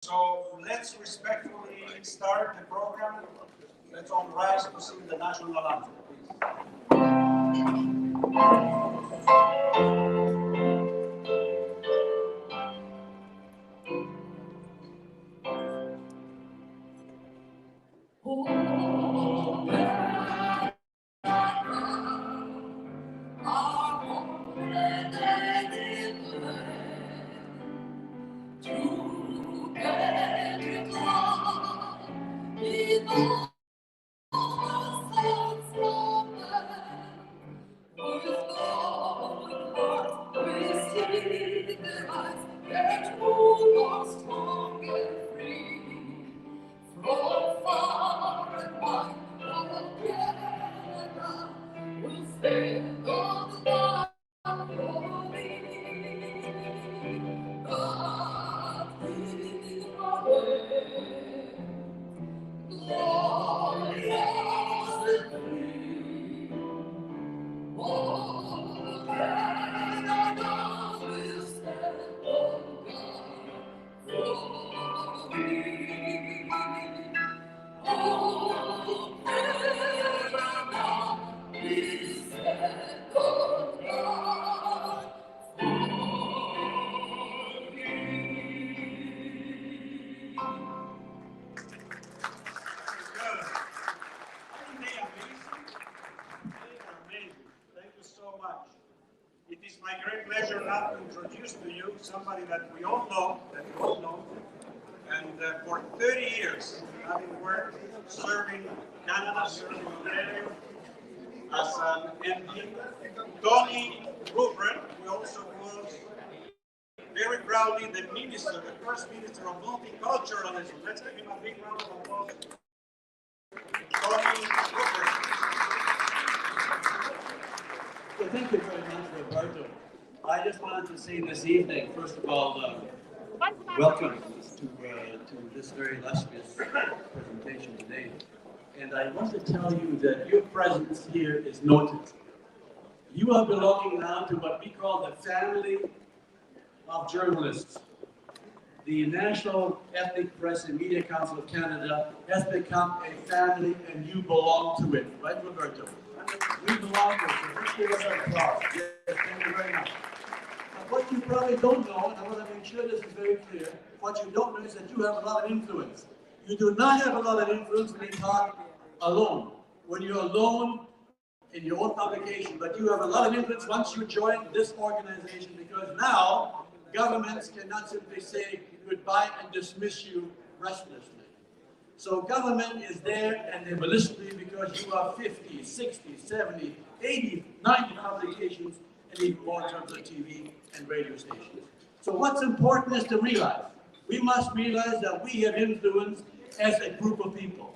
So let's respectfully start the program. Let's all rise to sing the national anthem, amazing. Thank you so much. It is my great pleasure now to introduce to you somebody that we all know, and for 30 years, having worked serving Canada, serving Ontario as an MP. Tony Rupert, who also was very proudly the minister, the first minister of multiculturalism. Let's give him a big round of applause. Tony Rupert. Well, thank you very much, Roberto. I just wanted to say this evening, first of all, welcome to this very illustrious presentation today. And I want to tell you that your presence here is noted. You are belonging now to what we call the family of journalists. The National Ethnic Press and Media Council of Canada has become a family, and you belong to it. Right, Roberto? We belong to it. So let's give us an applause. Yes, thank you very much. What you probably don't know, and I want to make sure this is very clear, what you don't know is that you have a lot of influence. You do not have a lot of influence when you talk alone. When you're alone in your own publication, but you have a lot of influence once you join this organization, because now governments cannot simply say goodbye and dismiss you restlessly. So government is there, and they will listen to you because you have 50, 60, 70, 80, 90 publications, and even more in terms of TV and radio stations. So what's important is to realize, we must realize that we have influence as a group of people.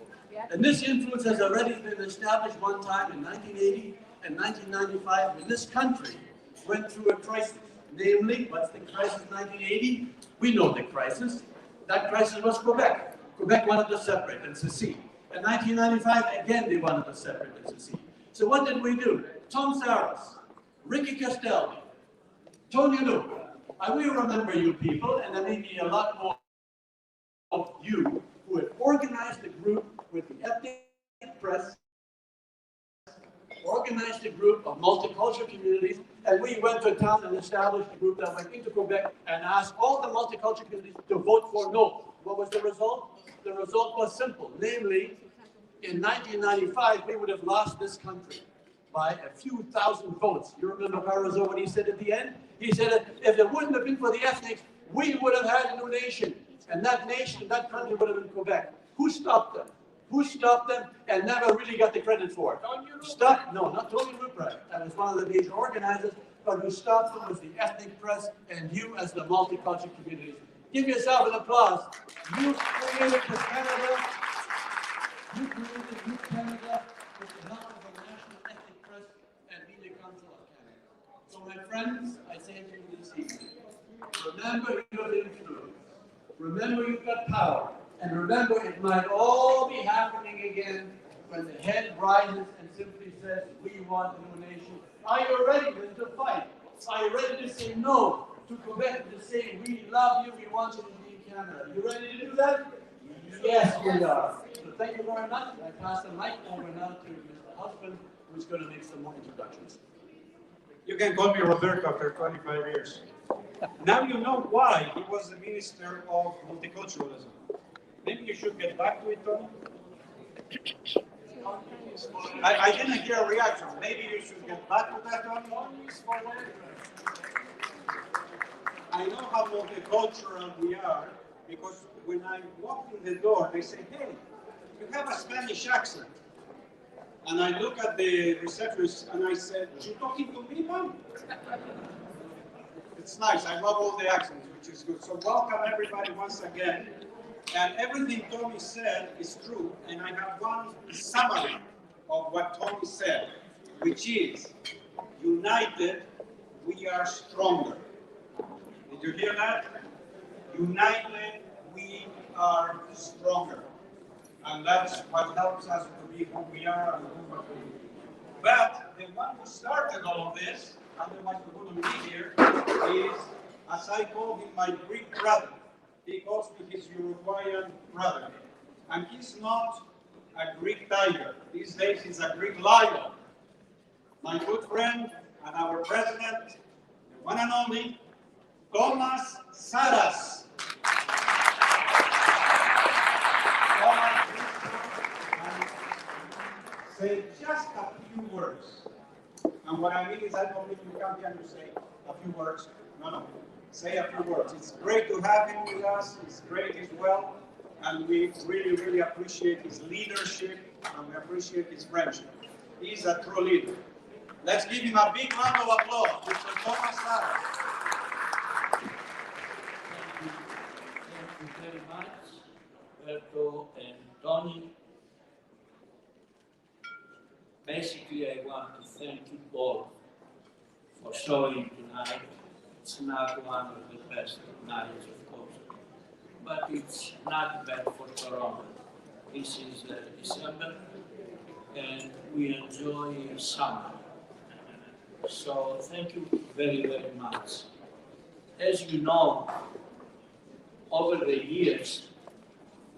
And this influence has already been established one time in 1980 and 1995 when this country went through a crisis. Namely, what's the crisis in 1980? We know the crisis. That crisis was Quebec. Quebec wanted to separate and secede. In 1995, again, they wanted to separate and secede. So what did we do? Tom Saras, Ricky Castelli, Tony Luca. I will remember you people, and there may be a lot more of you who had organized a group with the Ethnic Press, organized a group of multicultural communities, and we went to town and established a group that went into Quebec and asked all the multicultural communities to vote for no. What was the result? The result was simple. Namely, in 1995, we would have lost this country by a few thousand votes. You remember Parizeau when he said at the end? He said that if it wouldn't have been for the ethnics, we would have had a new nation. And that nation, that country would have been Quebec. Who stopped them? Who stopped them and never really got the credit for it? Stop? No, not Tony Rupert. That was one of the major organizers, but who stopped them was the Ethnic Press and you as the multicultural communities. Give yourself an applause. You created the Canada. You created New Canada with the help of the National Ethnic Press and Media Council of Canada. So my friends, I say to you this evening, remember you have influence. Remember you've got power. And remember, it might all be happening again when the head rises and simply says, we want a new nation. Are you ready to fight? Are you ready to say no to Quebec, to say, we love you, we want you to be in Canada. You ready to do that? Yes, we are. So thank you very much. I pass the mic over now to Mr. Husband, who's going to make some more introductions. You can call me Roberto after 25 years. Now you know why he was the Minister of Multiculturalism. Maybe you should get back to it, Tony. I didn't hear a reaction. Maybe you should get back to that, Tony. I know how multicultural we are because when I walk in the door, they say, hey, you have a Spanish accent. And I look at the receptionist and I said, you talking to me, Mom? It's nice. I love all the accents, which is good. So welcome everybody once again. And everything Tony said is true. And I have one summary of what Tony said, which is, united, we are stronger. Did you hear that? United, we are stronger. And that's what helps us to be who we are and who we are. But the one who started all of this, otherwise we wouldn't be here, is, as I call him, my Greek brother. He calls me his Uruguayan brother. And he's not a Greek tiger. These days he's a Greek lion. My good friend and our president, the one and only, Thomas Saras. Say just a few words. And what I mean is I don't think you come here to say a few words. No. Say a few words. It's great to have him with us. It's great as well. And we really, really appreciate his leadership and we appreciate his friendship. He's a true leader. Let's give him a big round of applause. Mr. Thomas Saras. Thank you very much, Berto and Tony. Basically, I want to thank you all for showing tonight. It's not one of the best nights, of course, but it's not bad for Toronto. This is December, and we enjoy summer. So thank you very, very much. As you know, over the years,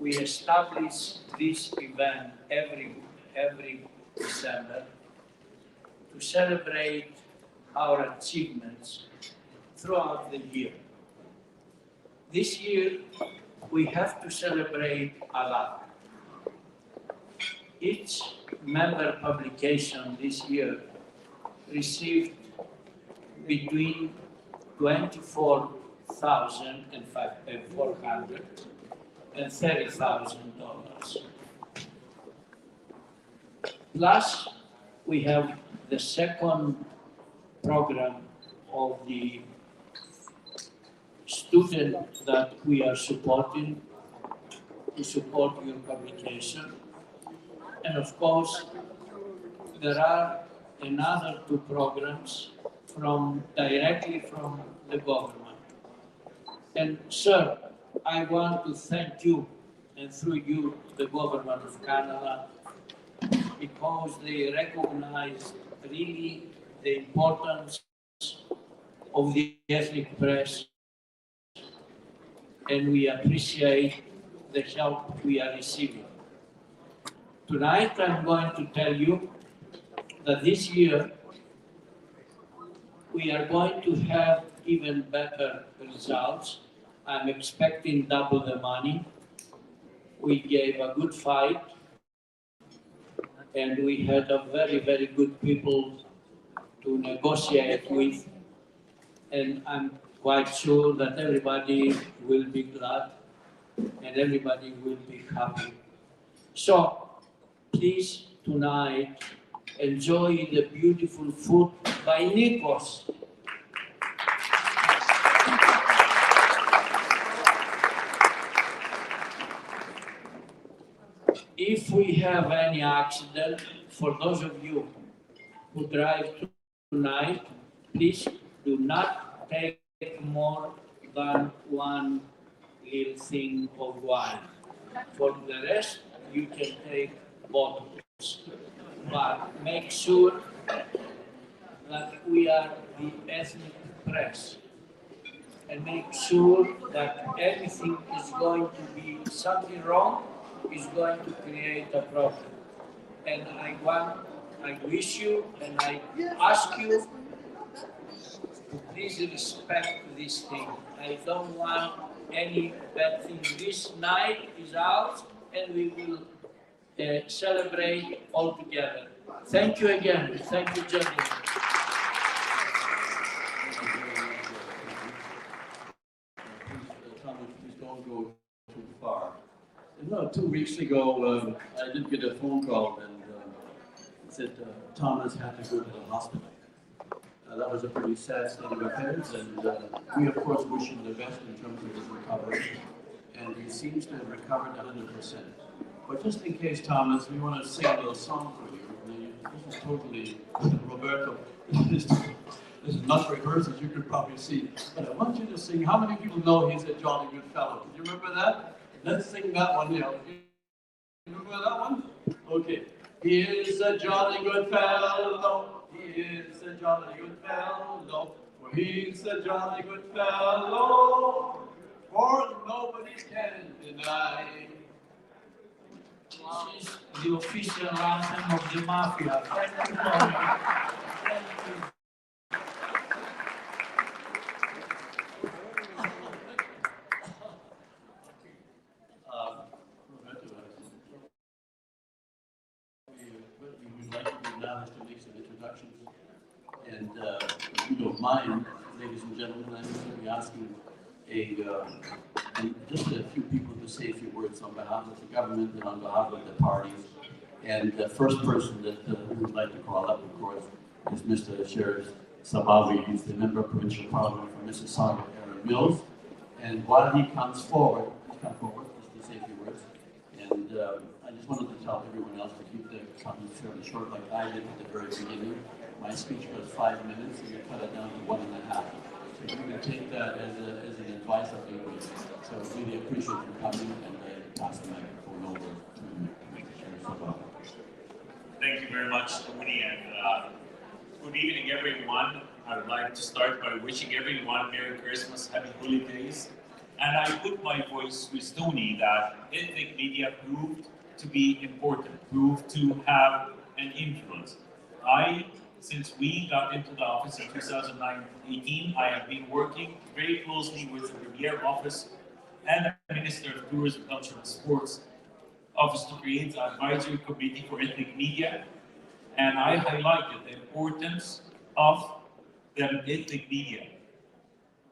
we establish this event every December to celebrate our achievements throughout the year. This year, we have to celebrate a lot. Each member publication this year received between $24,400 and $30,000. Plus, we have the second program of the student that we are supporting to support your publication. And of course, there are another two programs directly from the government. And sir, I want to thank you, and through you, the government of Canada, because they recognize really the importance of the ethnic press, and we appreciate the help we are receiving. Tonight, I'm going to tell you that this year, we are going to have even better results. I'm expecting double the money. We gave a good fight, and we had a very, very good people to negotiate with, and I'm quite sure that everybody will be glad and everybody will be happy. So please tonight enjoy the beautiful food by Nikos. If we have any accident, for those of you who drive tonight, please do not take more than one little thing of wine. For the rest, you can take bottles. But make sure that we are the ethnic press. and make sure that anything is going to be something wrong is going to create a problem. And I wish you and I ask you to please respect this thing. I don't want any bad thing. This night is out and we will celebrate all together. Thank you again. Thank you, gentlemen. Thomas, please don't go too far. 2 weeks ago, I did get a phone call and it said Thomas had to go to the hospital. That was a pretty sad state of affairs, and we of course wish him the best in terms of his recovery. And he seems to have recovered 100%. But just in case, Thomas, we want to sing a little song for you. This is totally Roberto. This is not rehearsed, as you could probably see. But I want you to sing. How many people know he's a jolly good fellow? Do you remember that? Let's sing that one now. You remember that one? Okay. He is a jolly good fellow. He is a jolly good fellow. For he's a jolly good fellow. For nobody can deny. This is the official anthem of the mafia. Thank you, Tony. Thank you. What we would like to do now is to make some introductions. And if you don't mind, ladies and gentlemen, I'm going to be asking just a few people to say a few words on behalf of the government and on behalf of the parties. And the first person that we would like to call up, of course, is Mr. Sheriff Sabawi. He's the Member of Provincial Parliament for Mississauga Area Mills. And while he comes forward, just to say a few words. And I just wanted to tell everyone else to keep the comments fairly short, like I did at the very beginning. My speech was 5 minutes, and we cut it down to 1.5. So you can take that as an advice of me. So I really appreciate you coming, and I pass the microphone over to Sheriff Sabawi. Thank you very much, Tony, and good evening, everyone. I would like to start by wishing everyone Merry Christmas, Happy Holidays. And I put my voice with Tony that ethnic media proved to be important, proved to have an influence. Since we got into the office in 2018, I have been working very closely with the Premier Office and the Minister of Tourism, Culture and Sports Office to create an advisory committee for ethnic media. And I highlighted the importance of the ethnic media.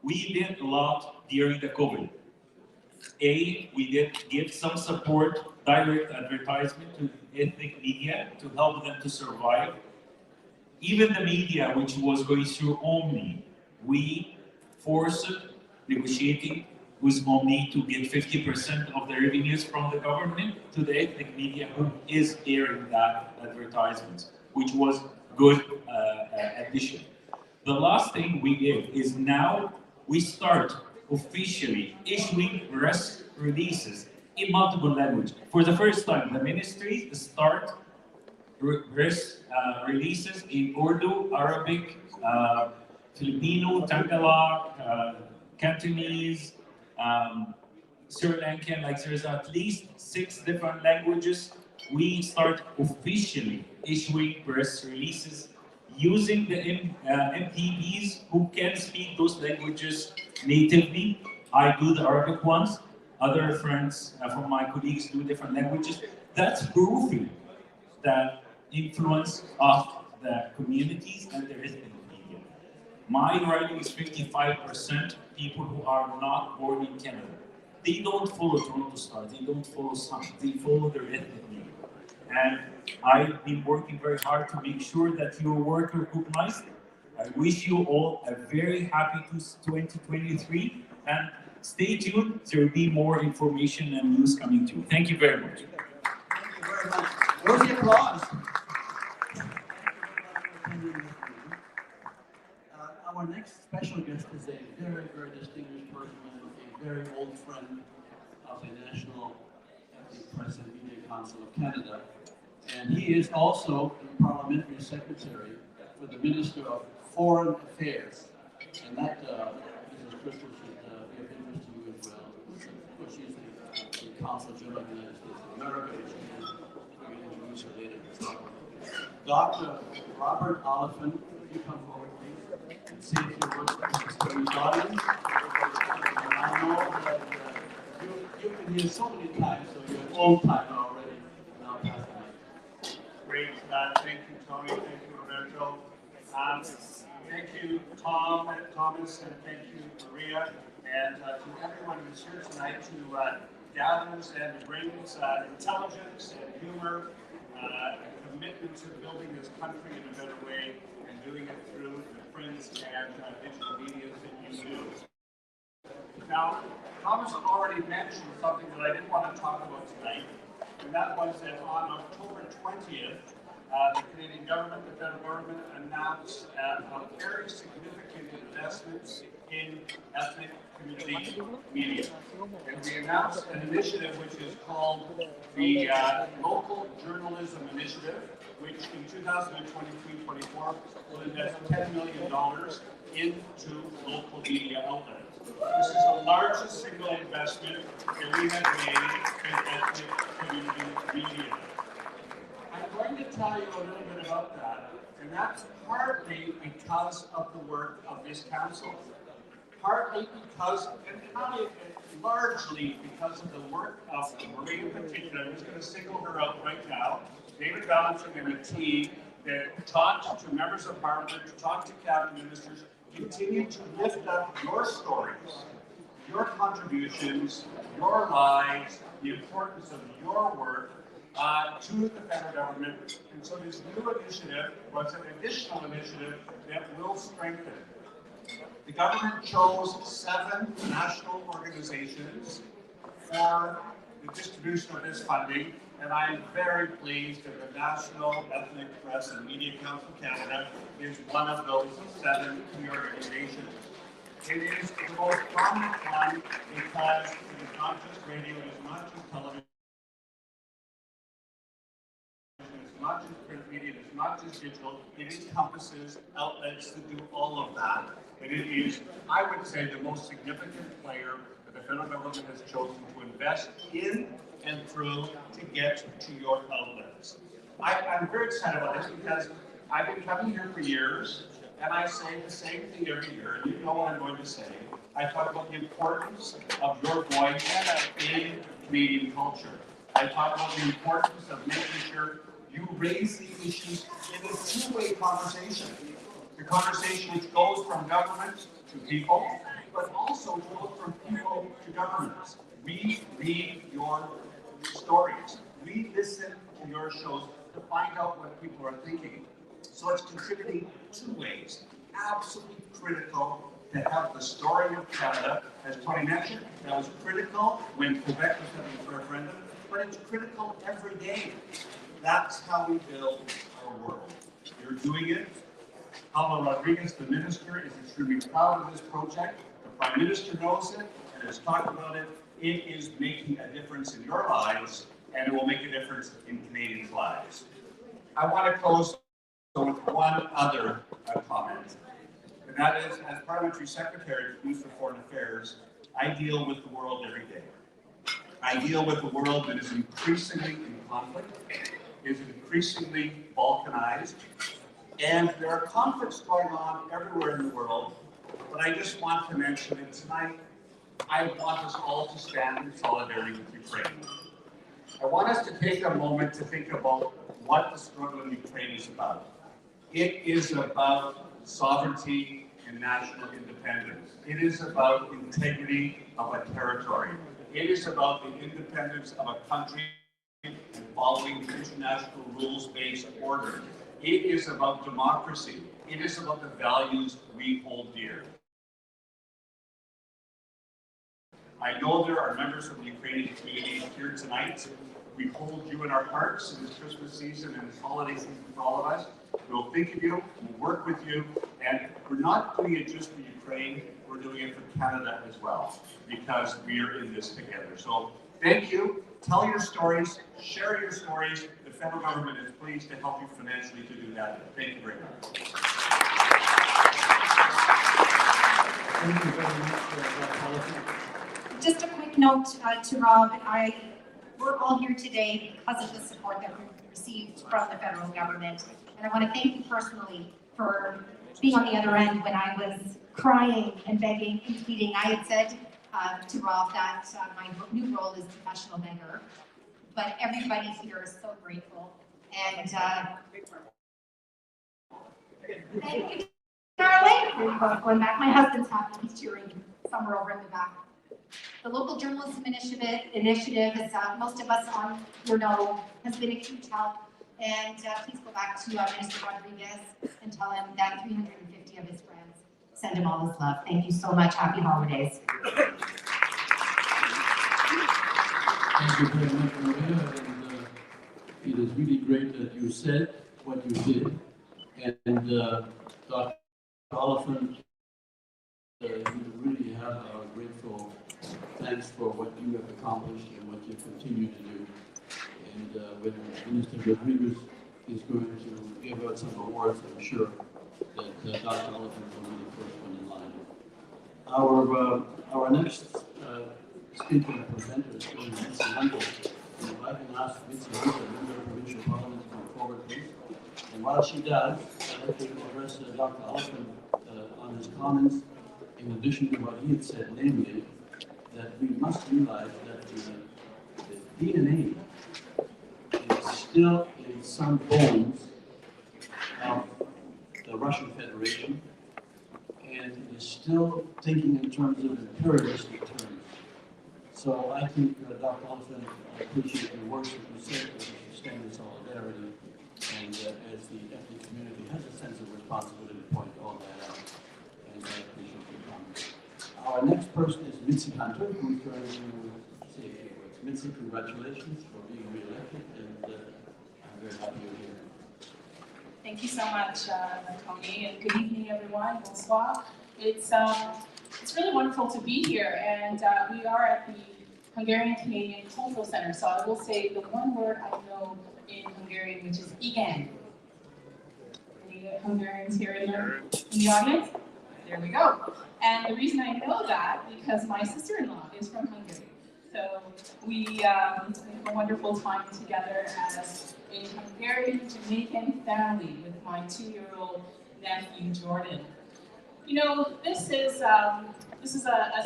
We did a lot during the COVID. We did give some support, direct advertisement to ethnic media to help them to survive. Even the media, which was going through Omni, we forced negotiating with Omni to get 50% of the revenues from the government to the ethnic media who is airing that advertisement, which was good addition. The last thing we did is now we start officially issuing press releases in multiple languages. For the first time, the ministry start press releases in Urdu, Arabic, Filipino, Tagalog, Cantonese, Sri Lankan, like there's at least 6 different languages. We start officially issuing press releases using the MPBs who can speak those languages natively. I do the Arabic ones, other friends from my colleagues do different languages. That's proving the influence of the communities and the ethnic media. My writing is 55% people who are not born in Canada. They don't follow Toronto Star, they don't follow Sun, they follow their ethnic media. And I've been working very hard to make sure that your work recognized. I wish you all a very happy 2023 and stay tuned. There will be more information and news coming to you. Thank you very much. Thank you very much. Where's the applause? Our next special guest is a very, very distinguished person, a very old friend of the National Ethnic Press and Media Council of Canada. And he is also the Parliamentary Secretary for the Minister of Foreign Affairs. And that, Mrs. Crystal should Consul General of the United States of America, which we will introduce her later. Dr. Robert Oliphant, would you come forward, please, and say a few words to the distinguished audience. And I know that you've been here so many times, so you're an old timer already. Now pass the mic. Great. Thank you, Tony. Thank you, Roberto. Thank you, Thomas, and thank you, Maria, and to everyone who's here tonight who gathers and brings intelligence and humor, and commitment to building this country in a better way, and doing it through the print and digital media that you use. Now, Thomas already mentioned something that I didn't want to talk about tonight, and that was that on October 20th, the Canadian government, the federal government, announced a very significant investments in ethnic community media. And we announced an initiative which is called the Local Journalism Initiative, which in 2023-24 will invest $10 million into local media outlets. This is the largest single investment that we have made in ethnic community media. I'm going to tell you a little bit about that, and that's partly because of the work of this council. Partly because, and largely because of the work of Maria in particular. I'm just going to single her out right now. David Valentin and a team that talked to members of Parliament, talked to cabinet ministers, continue to lift up your stories, your contributions, your lives, the importance of your work to the federal government. And so this new initiative was an additional initiative that will strengthen. The government chose 7 national organizations for the distribution of this funding, and I am very pleased that the National Ethnic Press and Media Council Canada is one of those 7 key organizations. It is the most prominent one because it is not just radio, it is not just television, it's not just print media, it's not just digital, it encompasses outlets that do all of that. And it is, I would say, the most significant player that the federal government has chosen to invest in and through to get to your outlets. I'm very excited about this because I've been coming here for years, and I say the same thing every year, and you know what I'm going to say. I talk about the importance of your voice in Canadian culture. I talk about the importance of making sure you raise the issues in a two-way conversation. The conversation which goes from government to people, but also goes from people to governments. We read your stories. We listen to your shows to find out what people are thinking. So it's contributing 2 ways. Absolutely critical to have the story of Canada, as Tony mentioned, that was critical when Quebec was having a referendum, but it's critical every day. That's how we build our world. You're doing it. Pablo Rodriguez, the minister, is extremely proud of this project. The Prime Minister knows it and has talked about it. It is making a difference in your lives, and it will make a difference in Canadians' lives. I want to close with one other comment, and that is, as Parliamentary Secretary of the Minister of Foreign Affairs, I deal with the world every day. I deal with a world that is increasingly in conflict, is increasingly balkanized, and there are conflicts going on everywhere in the world, but I just want to mention that tonight, I want us all to stand in solidarity with Ukraine. I want us to take a moment to think about what the struggle in Ukraine is about. It is about sovereignty and national independence. It is about integrity of a territory. It is about the independence of a country and following the international rules-based order. It is about democracy. It is about the values we hold dear. I know there are members of the Ukrainian community here tonight. We hold you in our hearts in this Christmas season and this holiday season for all of us. We'll think of you, we'll work with you, and we're not doing it just for Ukraine, we're doing it for Canada as well, because we are in this together. So thank you, tell your stories, share your stories. The federal government is pleased to help you financially to do that. Thank you very much. Thank you very much for that policy. Just a quick note to Rob. I we're all here today because of the support that we've received from the federal government. And I want to thank you personally for being on the other end when I was crying and begging and pleading. I had said to Rob that my new role is professional beggar, but everybody here is so grateful. And thank you, darling. Going back, my husband's happy, he's cheering somewhere over in the back. The local journalism initiative, as most of us on your know, has been a huge help. And please go back to Minister Rodriguez and tell him that 350 of his friends send him all his love. Thank you so much. Happy holidays. Thank you very much, Maria. And it is really great that you said what you did. And Dr. Oliphant, you really have our grateful thanks for what you have accomplished and what you continue to do. And when Minister Rodriguez is going to give out some awards, I'm sure that Dr. Oliphant will be the first one in line. Our next speaker and presenter is going to be Mitzi Hunter. And if I can ask Mitzi Hunter, member of provincial parliament, to come forward, please. And while she does, I'd like to address Dr. Oliphant on his comments, in addition to what he had said, namely, that we must realize that the DNA is still in some bones of the Russian Federation, and it is still thinking in terms of imperialistic terms. So I think Dr. Oliphant, I appreciate your words that you said that we should stand in solidarity, and as the ethnic community has a sense of responsibility to point all that out, and I appreciate your comments. Our next person is Mitzi Hunter, who is going to say a few words. Mitzi, congratulations for being re-elected, and I'm very happy you're here. Thank you so much, Tony, and good evening, everyone. Bonsoir. It's really wonderful to be here, and we are at the Hungarian Canadian Cultural Center. So I will say the one word I know in Hungarian, which is igen. Any Hungarians here in the audience? There we go. And the reason I know that because my sister-in-law is from Hungary. So we have a wonderful time together as a Hungarian Jamaican family with my 2-year-old nephew Jordan. You know, this is a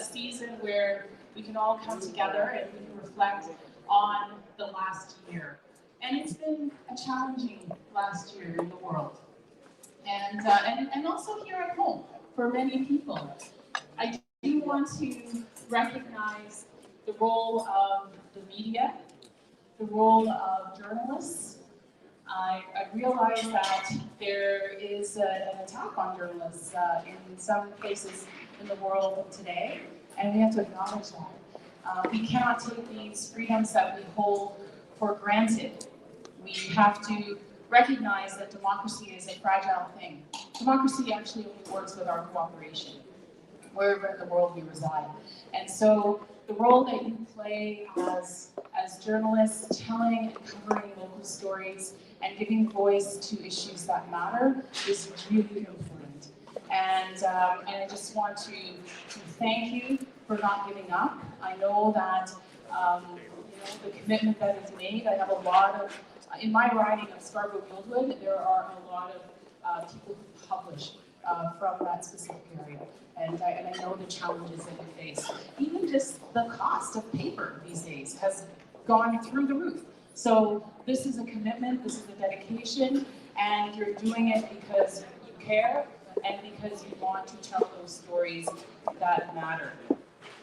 season where we can all come together and we can reflect on the last year. And it's been a challenging last year in the world. And also here at home for many people. I do want to recognize the role of the media, the role of journalists. I realize that there is an attack on journalists in some places in the world today, and we have to acknowledge that. We cannot take these freedoms that we hold for granted. We have to recognize that democracy is a fragile thing. Democracy actually only works with our cooperation, wherever in the world we reside. And so the role that you play as journalists, telling and covering local stories and giving voice to issues that matter is really important. And I just want to thank you for not giving up. I know that the commitment that is made. I have a lot of, in my riding of Scarborough-Guildwood, there are a lot of people who publish from that specific area. And I know the challenges that you face. Even just the cost of paper these days has gone through the roof. So this is a commitment, this is a dedication, and you're doing it because you care and because you want to tell those stories that matter.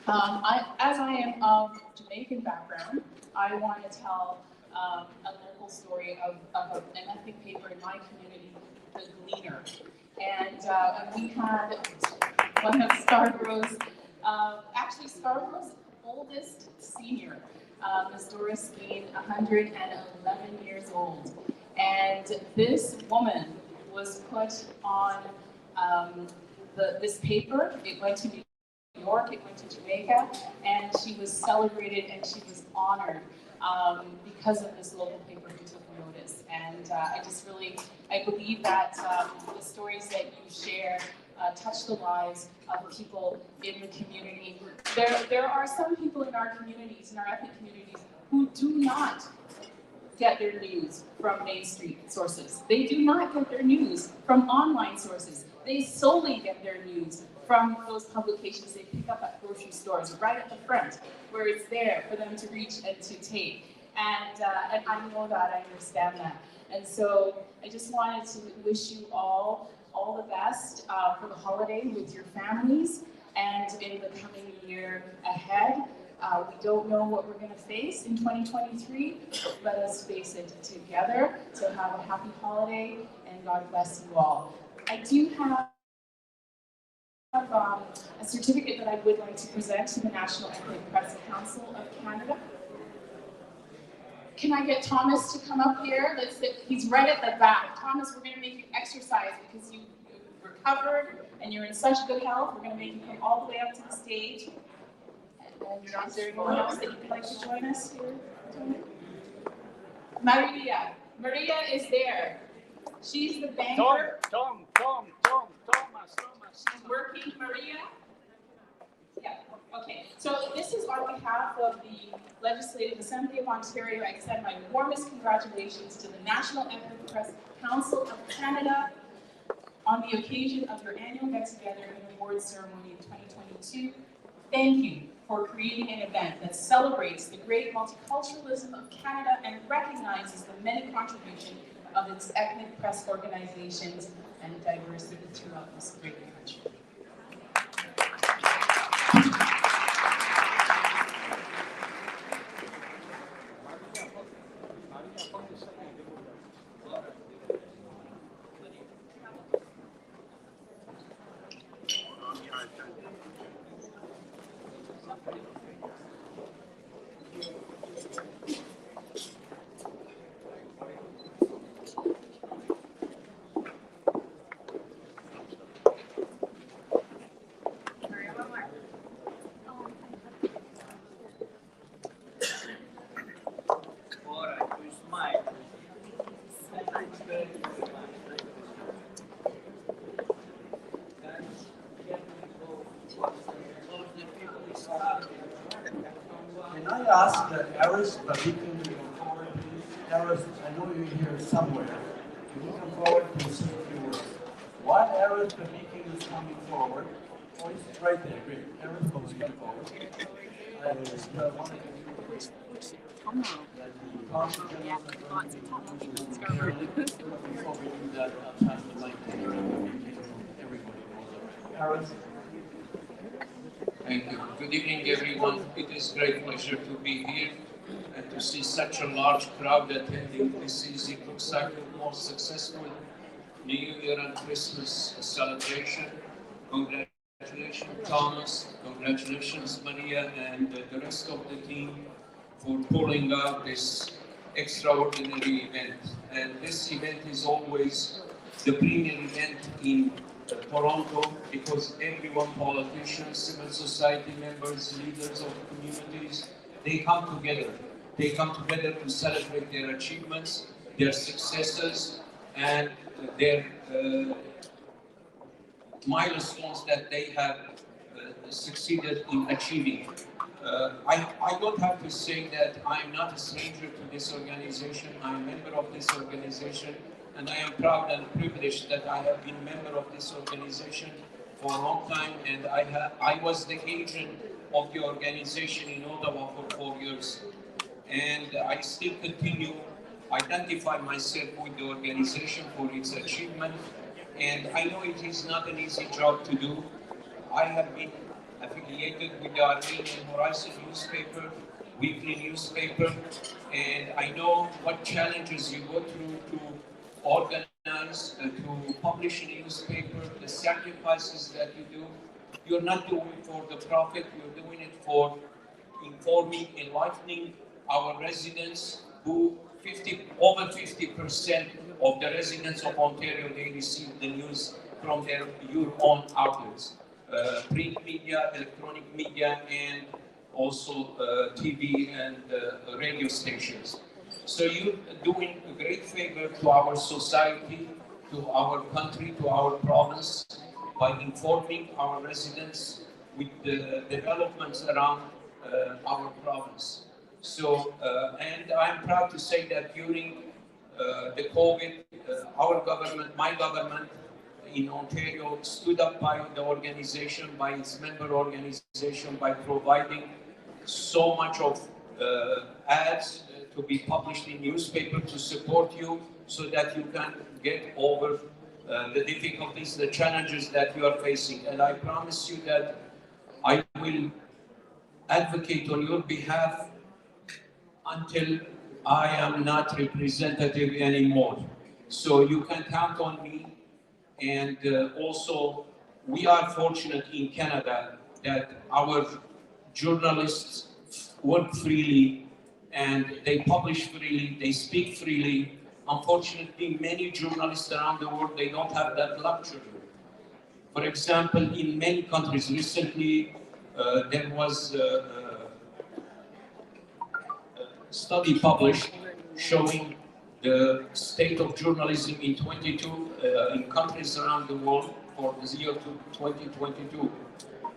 As I am of Jamaican background, I want to tell a local story of an ethnic paper in my community, the Gleaner. And we had one of Scarborough's, actually Scarborough's oldest senior, Ms. Doris Bean, 111 years old. And this woman was put on this paper. It went to New York, it went to Jamaica, and she was celebrated and she was honored because of this local paper who took notice. And I believe that the stories that you share touch the lives of people in the community. There are some people in our communities, in our ethnic communities, who do not get their news from Main Street sources. They do not get their news from online sources. They solely get their news from those publications they pick up at grocery stores, right at the front, where it's there for them to reach and to take. And I know that, I understand that. And so I just wanted to wish you all the best for the holiday with your families and in the coming year ahead. We don't know what we're going to face in 2023. Let us face it together. So have a happy holiday and God bless you all. I do have a certificate that I would like to present to the National Ethnic Press Council of Canada. Can I get Thomas to come up here? He's right at the back. Thomas, we're going to make you exercise because you recovered and you're in such good health. We're going to make you come all the way up to the stage. And is there anyone else that you'd like to join us here, Tony? Maria. Maria is there. She's the banker. Thomas. She's working, Maria. Yeah, okay. So this is on behalf of the Legislative Assembly of Ontario. I extend my warmest congratulations to the National Ethnic Press Council of Canada on the occasion of your annual get-together and awards ceremony in 2022. Thank you for creating an event that celebrates the great multiculturalism of Canada and recognizes the many contributions of its ethnic press organizations and diversity throughout this great country. Can I ask that Aris Babican to come forward, please? Aris, I know you're here somewhere. Can you come forward to say a few words? While Aris Babican is coming forward, oh, he's right there, great. Aris, please come forward. I wanted to Yeah, lots of time. before we do that, I'll pass the mic to everybody. Aris? Thank you. Good evening, everyone. It is a great pleasure to be here and to see such a large crowd attending this is, it looks like a more successful New Year and Christmas celebration. Congratulations, Thomas. Congratulations, Maria, and the rest of the team for pulling out this extraordinary event. And this event is always the premier event in Toronto, because everyone, politicians, civil society members, leaders of communities, they come together. They come together to celebrate their achievements, their successes, and their milestones that they have succeeded in achieving. I don't have to say that I'm not a stranger to this organization. I'm a member of this organization, and I am proud and privileged that I have been a member of this organization for a long time, and I was the agent of the organization in Ottawa for 4 years. And I still continue identify myself with the organization for its achievement, and I know it is not an easy job to do. I have been affiliated with the Armenian Horizon newspaper, weekly newspaper, and I know what challenges you go through to organize, to publish a newspaper, the sacrifices that you do. You're not doing it for the profit, you're doing it for informing, enlightening our residents who over 50% of the residents of Ontario, they receive the news from your own outlets. Print media, electronic media, and also TV and radio stations. So you're doing a great favor to our society, to our country, to our province, by informing our residents with the developments around our province. So, and I'm proud to say that during the COVID, our government, my government in Ontario stood up by the organization, by its member organization, by providing so much of ads to be published in newspaper to support you so that you can get over the difficulties, the challenges that you are facing. And I promise you that I will advocate on your behalf until I am not representative anymore. So you can count on me. And also, we are fortunate in Canada that our journalists work freely and they publish freely, they speak freely. Unfortunately, many journalists around the world, they don't have that luxury. For example, in many countries recently, there was study published showing the state of journalism in 22 in countries around the world for the year 2022.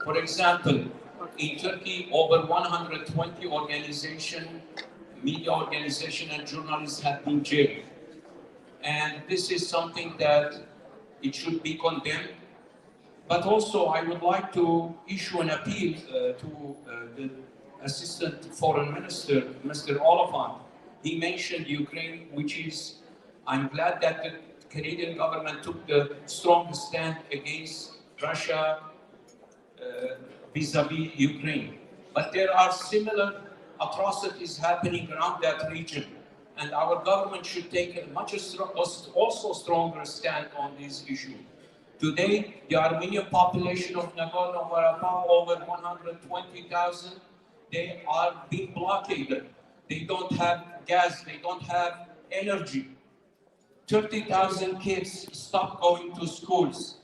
For example, in Turkey, over 120 media organization and journalists have been jailed. And this is something that it should be condemned. But also, I would like to issue an appeal to the Assistant Foreign Minister, Mr. Oliphant. He mentioned Ukraine, which is, I'm glad that the Canadian government took the strong stand against Russia vis-a-vis Ukraine. But there are similar atrocities happening around that region. And our government should take a also stronger stand on this issue. Today, the Armenian population of Nagorno-Karabakh, over 120,000, they are being blockaded. They don't have gas, they don't have energy. 30,000 kids stop going to schools.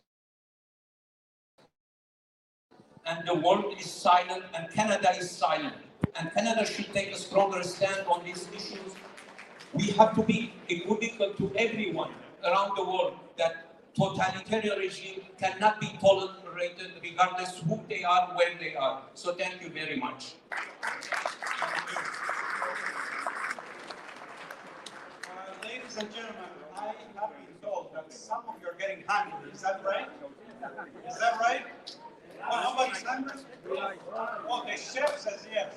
And the world is silent, and Canada is silent. And Canada should take a stronger stand on these issues. We have to be equivocal to everyone around the world that totalitarian regime cannot be tolerated regardless who they are, where they are. So thank you very much. Ladies and gentlemen, I have been told that some of you are getting hungry. Is that right? Is that right? Nobody's hungry? Oh, the chef says yes.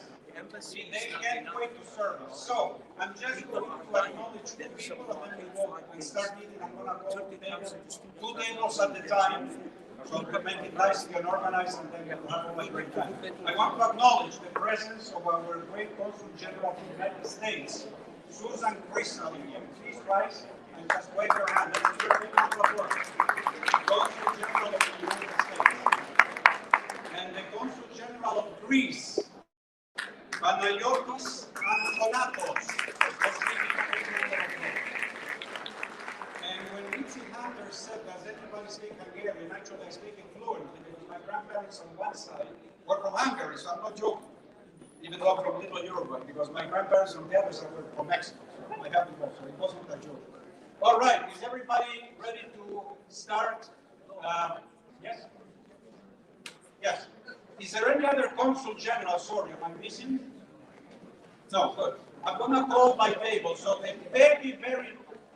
They can't wait to serve us. So, I'm just going to acknowledge two people and then we go and start eating. I'm going to go to two tables at a time, so to make it nicely and organized, and then we'll have a great time. I want to acknowledge the presence of our great Consul General of the United States, Susan Crystal. Please rise and just wave your hand. Let's give her a big round of applause. Consul General of the United States. And the Consul General of Greece, Panayotis Antonatos. And when Mitzi Hunter said, does anybody speak Hungarian? Actually, I speak it fluently because my grandparents on one side were from Hungary, so I'm not joking. Even though I'm from Little Uruguay, because my grandparents on the other side were from Mexico. I have to go, so it wasn't a joke. All right, is everybody ready to start? Yes? Yes. Is there any other Consul General? Sorry, am I missing? No, good. I'm going to call by table, so the very,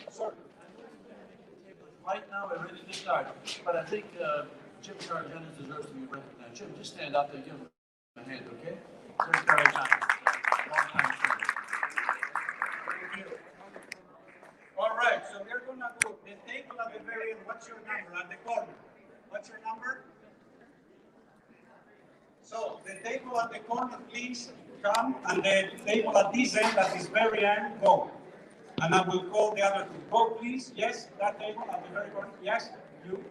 sorry. Right now, we're ready to start, but I think Jim Cardenas deserves to be recognized. Jim, just stand up and give him a hand, okay? Jim Cardenas, long time friend. All right, so we're going to do the table at the very end. What's your number at the corner? What's your number? So the table at the corner, please come, and the table at this end, at this very end, go. And I will call the other two. Go, please. Yes, that table at the very corner. Yes, you.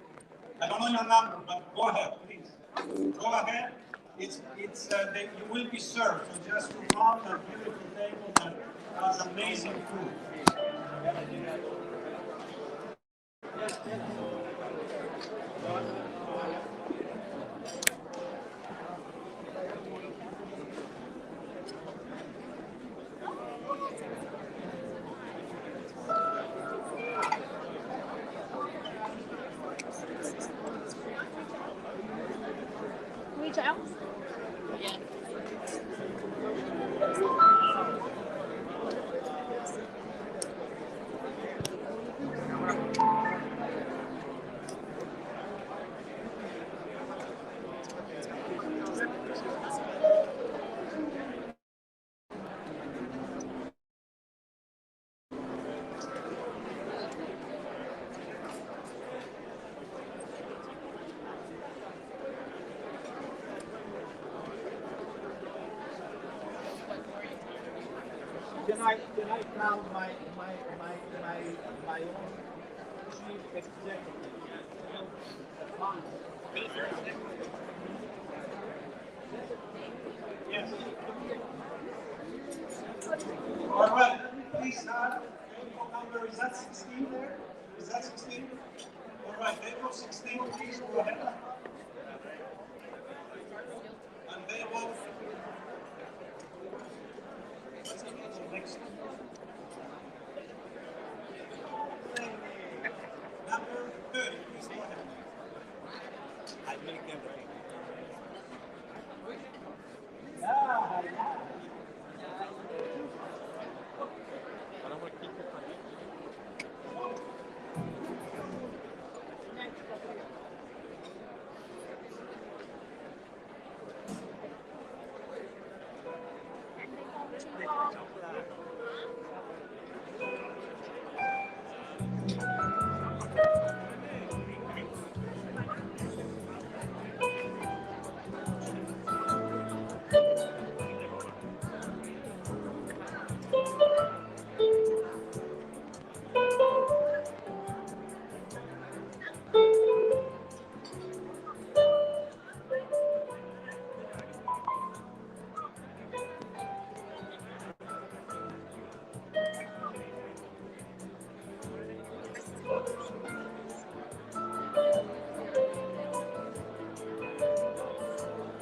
I don't know your number, but go ahead, please. Go ahead. You will be served. So just to come a beautiful table that has amazing food. can I crown my own chief executive? Yes. All right, please, table number, is that 16 there? Is that 16? All right, table 16, please go ahead. And table, what's the next one? Number 30, please go ahead. I make everything.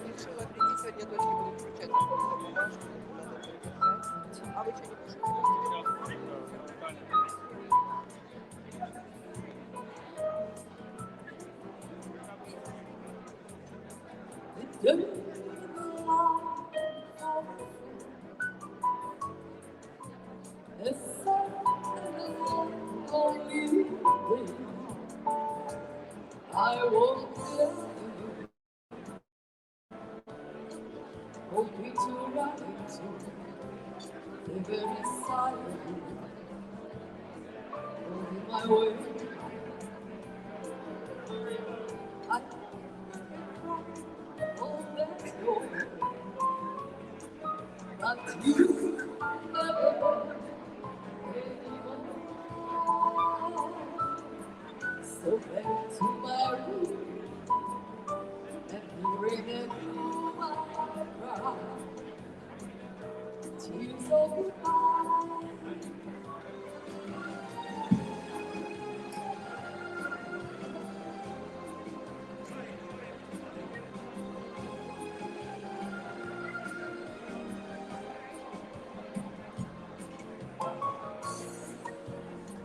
Решила прийти сегодня дочке буду включать бумажку, надо подписать. А вы что, не пишете? I won't let you hoping to run into the very side of you. On my way, I oh, let's go. But you never anymore. So back to my room and bring it to my cry. Tears of goodbye.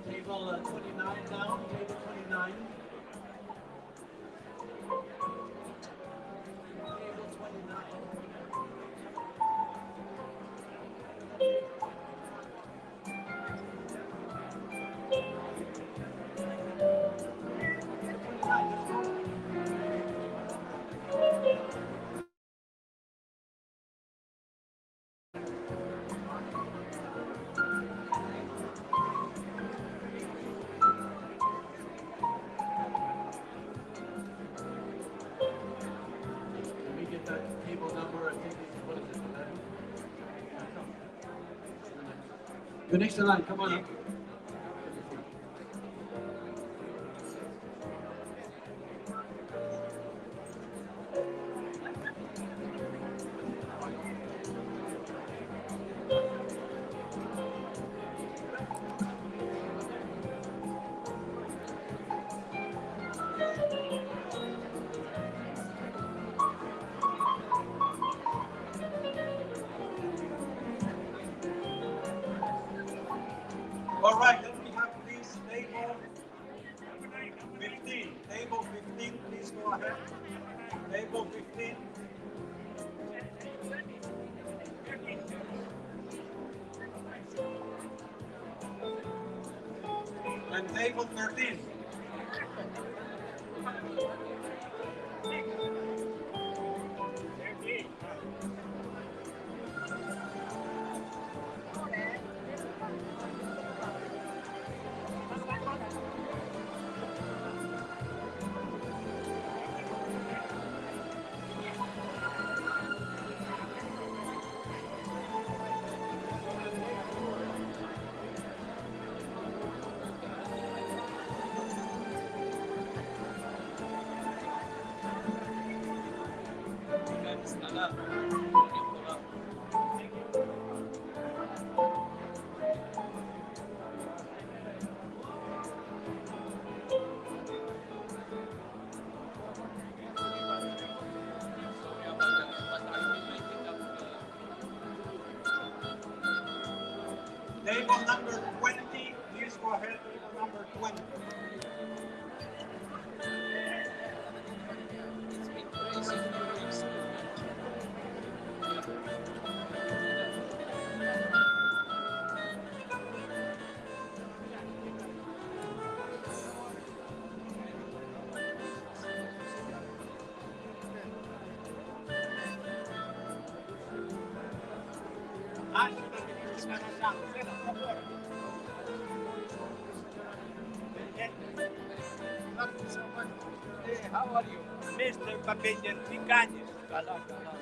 Table 29 down, table 29. Table 29. Let me get that table number. I think it's, what is it, 11? You're next in line, come on up. All right, then we have please table 15. Table 15, please go ahead. Table 15. And table 13. Table number 20, please go ahead, table number 20. How are you? Mr. Papinian Picanis. Gala, Gala.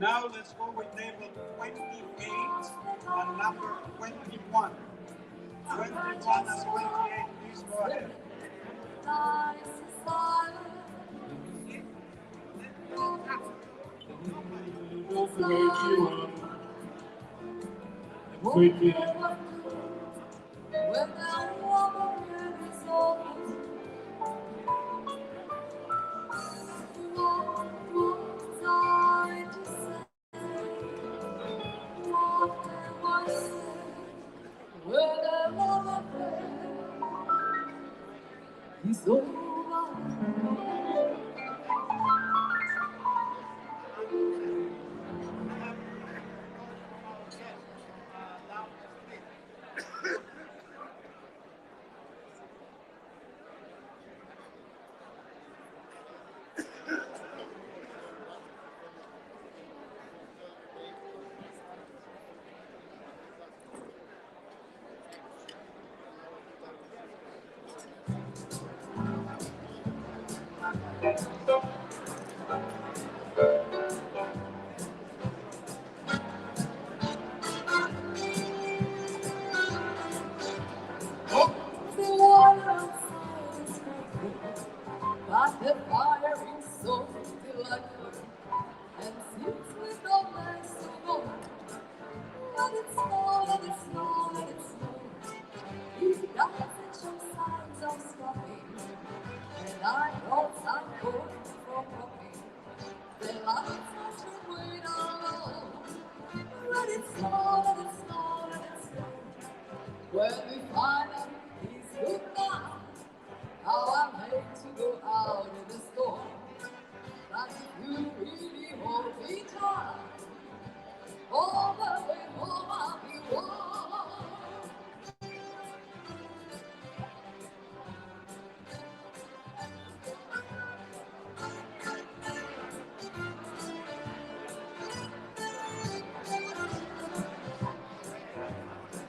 Now let's go with table 28 and number 21. 21 and 28, please go ahead. But the fire is so delightful and seems with no place to go. Let it snow, let it snow, let it snow. all the way home I'll be warm.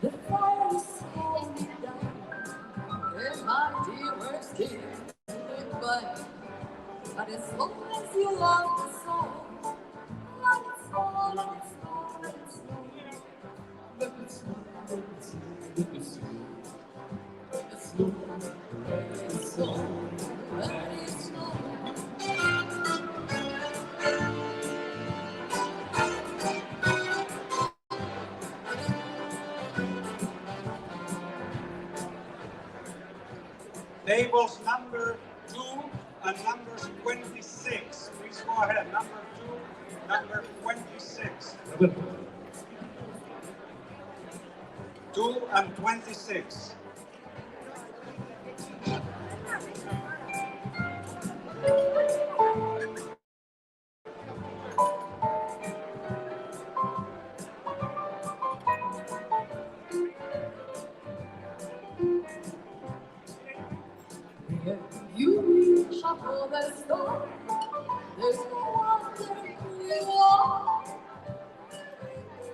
The fire is slowing down, and my dear words keep goodbye. But as long as you love the song, let it snow, let it snow, let it snow. Let it snow, let it snow, let it snow. Let it snow, let it snow, let it snow. Tables number 2 and numbers 26. Please go ahead. Number 2, number 26. 2 and 26. You reach up for the star. There's no wonder who you are.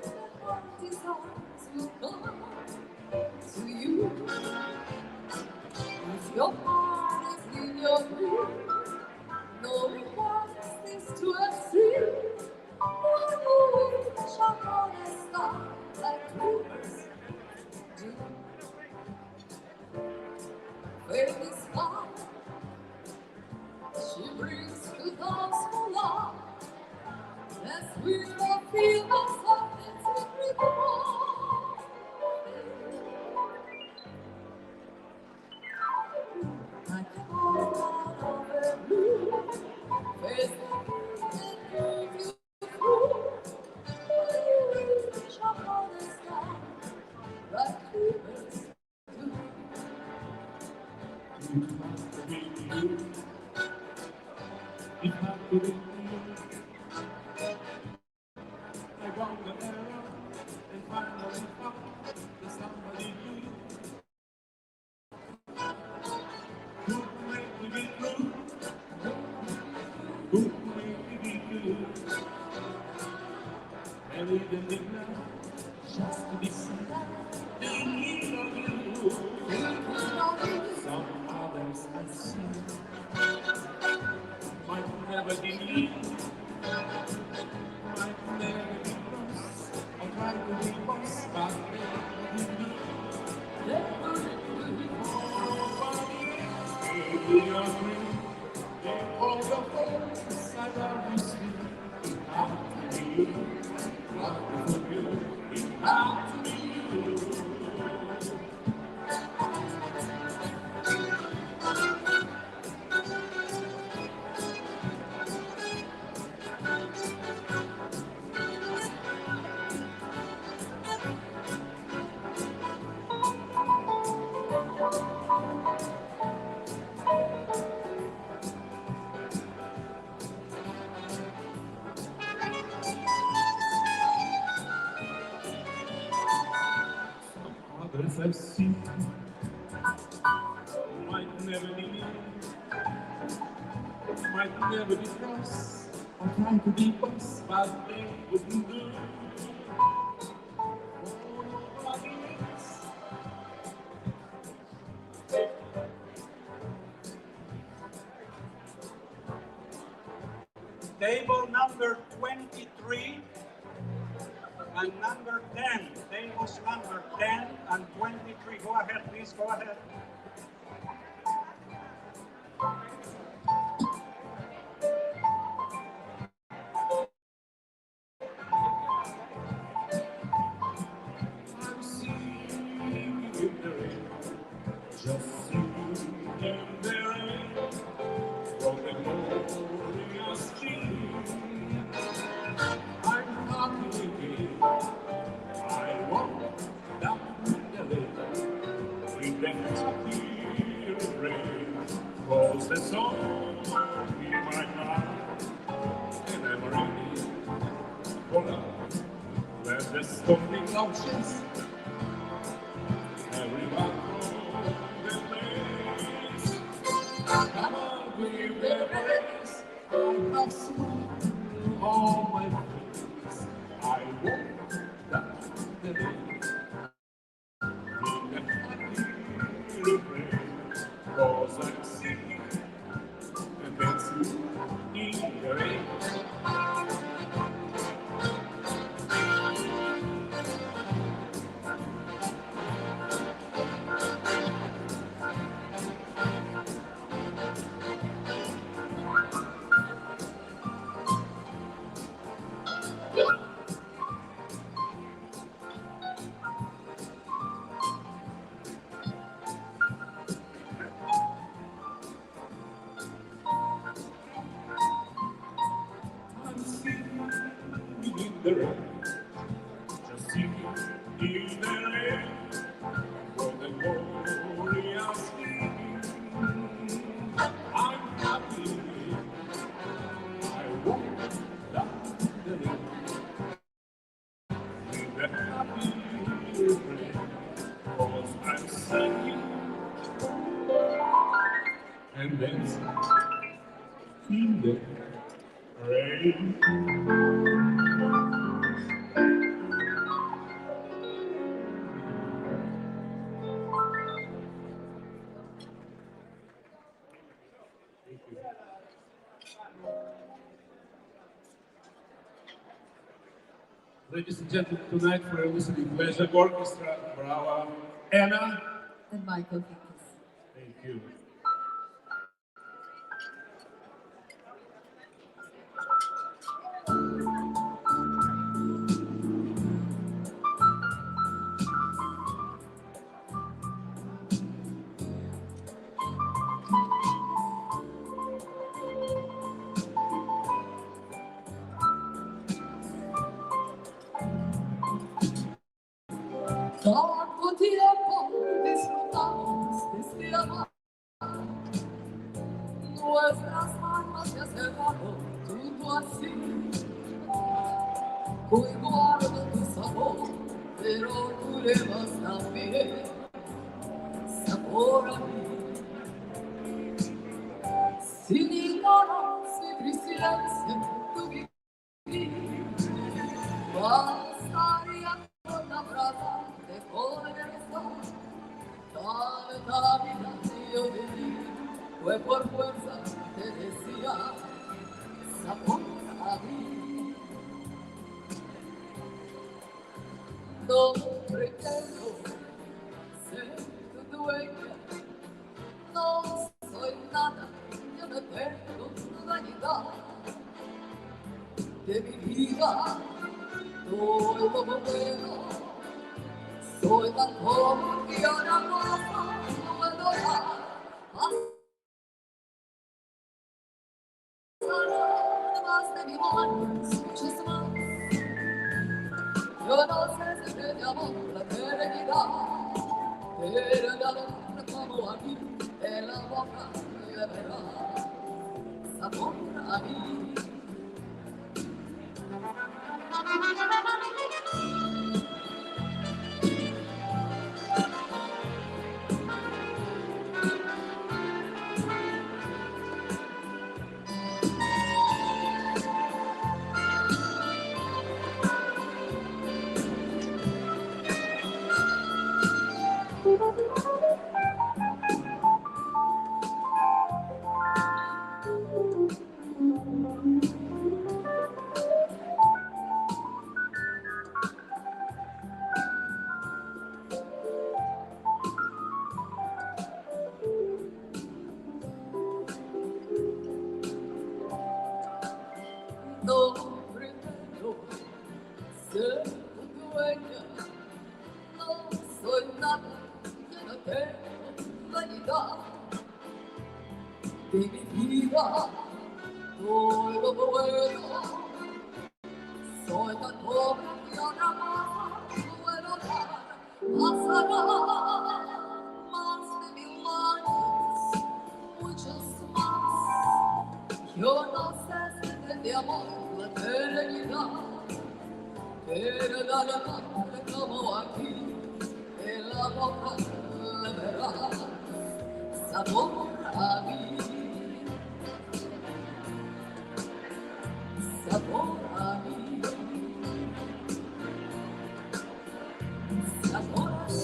The heart desires will come to you. If your heart is in your dream, no request is too extreme. When you reach up for the star, like dreamers do. Where this heart she brings to those who love. As we will feel the softness every morning. I fall out of the blue. There's nothing that brings you through. When you reach up on the sky, like dreamers do. If I could be I want the arrow and finally found the somebody who make me be blue, who make me be blue. And even now, just to be thinking of you. Some others I see might never be me, might never be close. I try to be close, but never be me. All the folks I love you see, how to be you, how to be you, how to be you. Others I've seen might never be me, might never be close. I try to be close, but they wouldn't do. Nobody else. Table number 23 and number 10. Tables number 10 and 23. Go ahead, please, go ahead. I'm singing in the rain, just singing in the rain, from the glorious stream. I'm happy again. I walk down the lane with the happy noches. Everyone from the place. Come on, with the race. I have seen all my face. I won't die the day. In the happy rain. Cause I'm singing and dancing in the rain. I'm singing in the rain. Just singing in the rain. For the glorious king. I'm happy. I won't die the day. In the happy rain. Cause I'm singing and dancing in the rain. Ladies and gentlemen, tonight we're listening to Pleasure Orchestra for our Anna. And Michael Vickers. Thank you. Tanto tiempo disfrutamos de este amor. Nuestras almas se acercaron junto así. Hoy guardo tu sabor, pero tú le vas también sabor a mí. Sin ignorancia y tristeza tu vivir, bastaría con la brasa de conversar. Tanta vida yo viví, fue por fuerza te decía sabor a mí. No pretendo ser tu dueña, no soy nada, yo no tengo vanidad de mi vida, todo lo bueno, soy tan joven que ahora no puedo dar más de mi años, muchos más. Yo no sé si te llamo la eternidad, pero el amor como aquí en la boca me verá sabor a mí. No pretendo ser tu dueña, no soy nada, yo no tengo vanidad de mi vida, todo lo bueno, soy tan pobre que ahora más puedo dar, pasará más de 1000 años, muchos más. Yo no sé si de amor la eternidad, pero la como aquí en la boca le verás sabor a mí, sabor a mí, sabor a mí.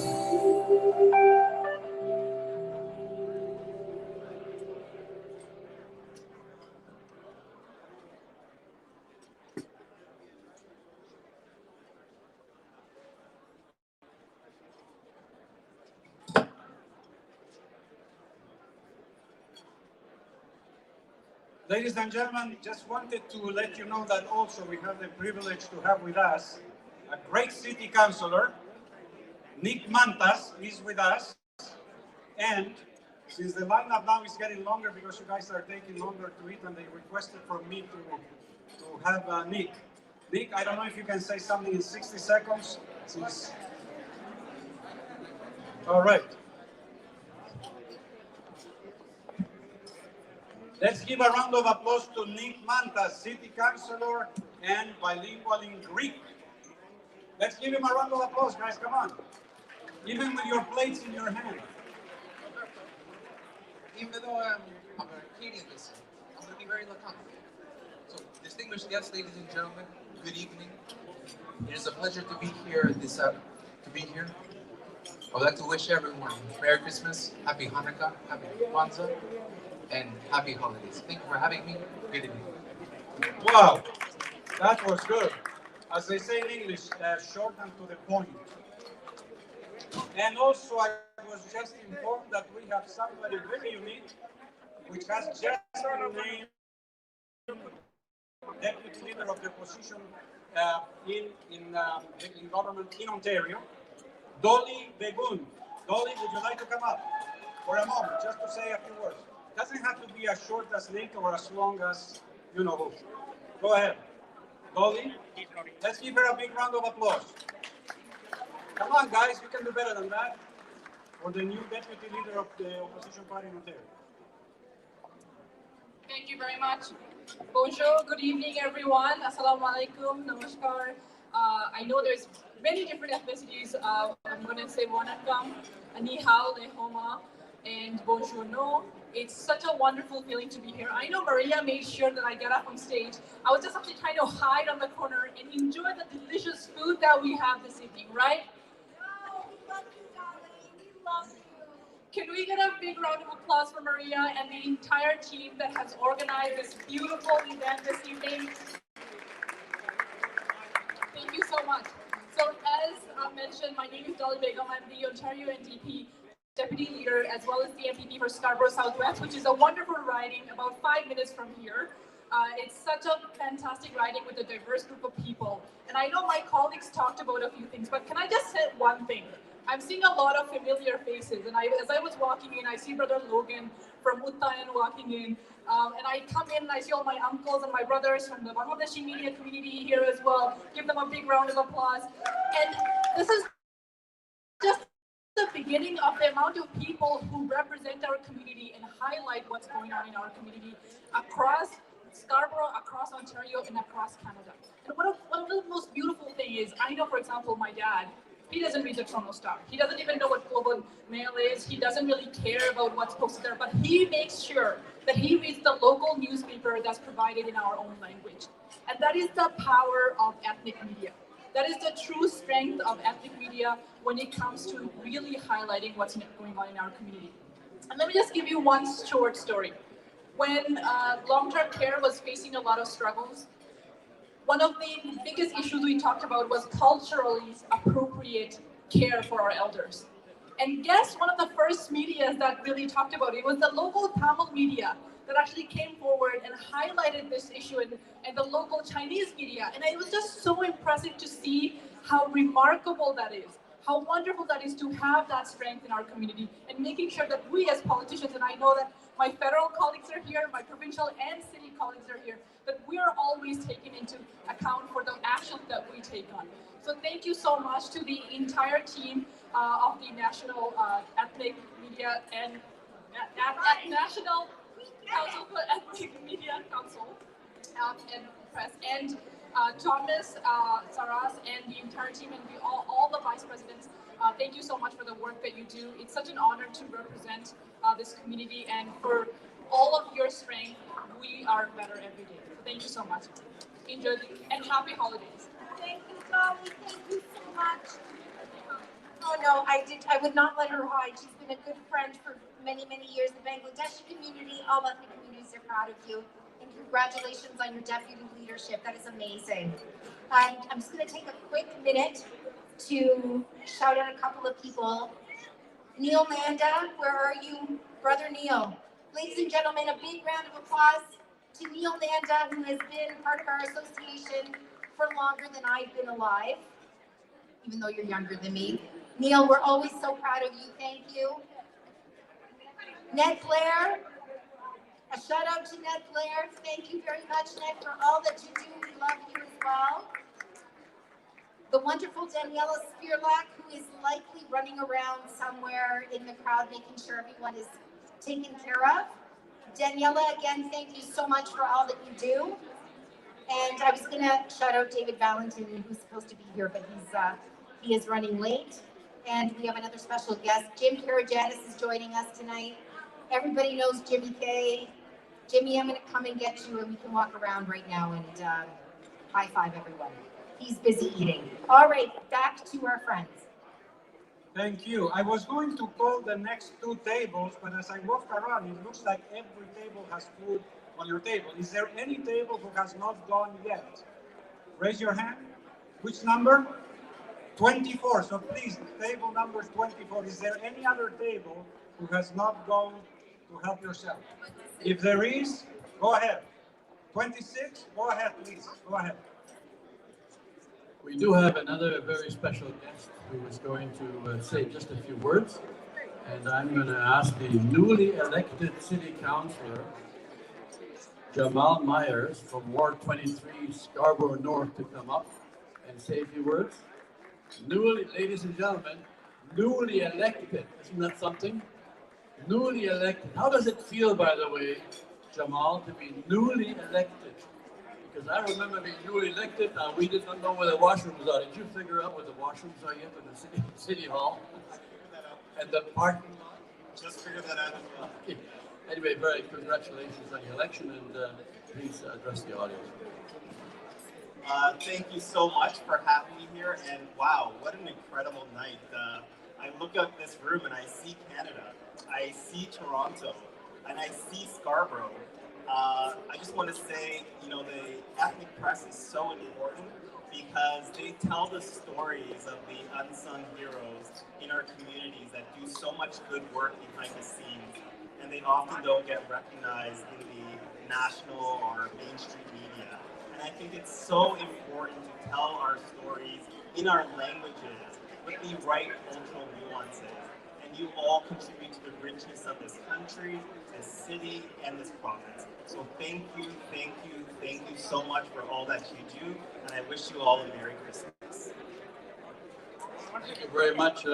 Ladies and gentlemen, just wanted to let you know that also we have the privilege to have with us a great city councilor. Nick Mantas is with us. And since the lineup now is getting longer because you guys are taking longer to eat and they requested from me to have Nick. Nick, I don't know if you can say something in 60 seconds. Since... All right. Let's give a round of applause to Nick Mantas, City Councilor and bilingual in Greek. Let's give him a round of applause, guys. Come on. Even with your plates in your hand. Even though I'm Canadian this year, I'm going to be very laconic. So, distinguished guests, ladies and gentlemen, good evening. It is a pleasure to be here. I would like to wish everyone Merry Christmas, Happy Hanukkah, Happy Kwanzaa, and Happy Holidays. Thank you for having me. Good evening. Wow, that was good. As they say in English, short and to the point. And also, I was just informed that we have somebody very unique, which has just been named deputy leader of the opposition in government in Ontario, Dolly Begun. Dolly, would you like to come up for a moment, just to say a few words? Doesn't have to be as short as Nick or as long as you know who. Go ahead. Dolly, let's give her a big round of applause. Come on, guys, we can do better than that. For the new deputy leader of the opposition party in Ontario. Thank you very much. Bonjour, good evening, everyone. Assalamu alaikum, namaskar. I know there's many different ethnicities. I'm going to say wanakam, ni hao, lehoma, and bonjour no. It's such a wonderful feeling to be here. I know Maria made sure that I get up on stage. I was just actually trying to hide on the corner and enjoy the delicious food that we have this evening, right? Can we get a big round of applause for Maria and the entire team that has organized this beautiful event this evening? Thank you so much. So as mentioned, my name is Dolly Begum. I'm the Ontario NDP Deputy Leader, as well as the MPP for Scarborough Southwest, which is a wonderful riding about 5 minutes from here. It's such a fantastic riding with a diverse group of people. And I know my colleagues talked about a few things, but can I just say one thing? I'm seeing a lot of familiar faces, and as I was walking in, I see Brother Logan from Uttayan walking in, and I come in and I see all my uncles and my brothers from the Bangladeshi media community here as well. Give them a big round of applause. And this is just the beginning of the amount of people who represent our community and highlight what's going on in our community across Scarborough, across Ontario, and across Canada. And one of the most beautiful thing is, I know, for example, my dad, he doesn't read the Toronto Star. He doesn't even know what Global Mail is. He doesn't really care about what's posted there, but he makes sure that he reads the local newspaper that's provided in our own language. And that is the power of ethnic media. That is the true strength of ethnic media when it comes to really highlighting what's going on in our community. And let me just give you one short story. When long-term care was facing a lot of struggles, one of the biggest issues we talked about was culturally appropriate care for our elders. And guess one of the first media that really talked about it was the local Tamil media that actually came forward and highlighted this issue, and the local Chinese media. And it was just so impressive to see how remarkable that is, how wonderful that is to have that strength in our community, and making sure that we as politicians, and I know that my federal colleagues are here, my provincial and city colleagues are here, that we are always taken into account for the actions that we take on. So thank you so much to the entire team of the National Ethnic Media and National Council for Ethnic Media Council and Press. And Thomas, Saras, and the entire team, and all the vice presidents, thank you so much for the work that you do. It's such an honor to represent this community, and for all of your strength, we are better every day. Thank you so much. Enjoy and happy holidays. Thank you, Dolly. Thank you so much. Oh no, I would not let her hide. She's been a good friend for many, many years. The Bangladeshi community, all ethnic communities are proud of you. And congratulations on your deputy leadership. That is amazing. And I'm just going to take a quick minute to shout out a couple of people. Neil Landa, where are you? Brother Neil. Ladies and gentlemen, a big round of applause to Neil Landa, who has been part of our association for longer than I've been alive, even though you're younger than me. Neil, we're always so proud of you. Thank you. Ned Blair, a shout out to Ned Blair. Thank you very much, Ned, for all that you do. We love you as well. The wonderful Daniela Spierlak, who is likely running around somewhere in the crowd, making sure everyone is taken care of. Daniela, again, thank you so much for all that you do. And I was gonna shout out David Valentin, who's supposed to be here, but he is running late. And we have another special guest. Jim Karajanis is joining us tonight. Everybody knows Jimmy K. Jimmy, I'm gonna come and get you and we can walk around right now and high five everyone. He's busy eating. All right, back to our friends. Thank you. I was going to call the next two tables, but as I walked around, it looks like every table has food on your table. Is there any table who has not gone yet? Raise your hand. Which number? 24. So please, table number 24. Is there any other table who has not gone to help yourself? If there is, go ahead. 26, go ahead, please. Go ahead. We do have another very special guest who is going to say just a few words. And I'm going to ask the newly elected city councillor, Jamal Myers from Ward 23, Scarborough North, to come up and say a few words. Newly, ladies and gentlemen, newly elected. Isn't that something? Newly elected. How does it feel, by the way, Jamal, to be newly elected? Because I remember being newly elected, we did not know where the washrooms are. Did you figure out where the washrooms are yet in the city hall? And the parking lot? Just figured that out as well. Okay. Anyway, very congratulations on the election, and please address the audience. Thank you so much for having me here, and wow, what an incredible night. I look at this room and I see Canada, I see Toronto, and I see Scarborough. I just want to say, you know, the ethnic press is so important because they tell the stories of the unsung heroes in our communities that do so much good work behind the scenes, and they often don't get recognized in the national or mainstream media. And I think it's so important to tell our stories in our languages with the right cultural nuances. And you all contribute to the richness of this country, this city, and this province. So thank you, thank you, thank you so much for all that you do. And I wish you all a Merry Christmas. Thank you very much,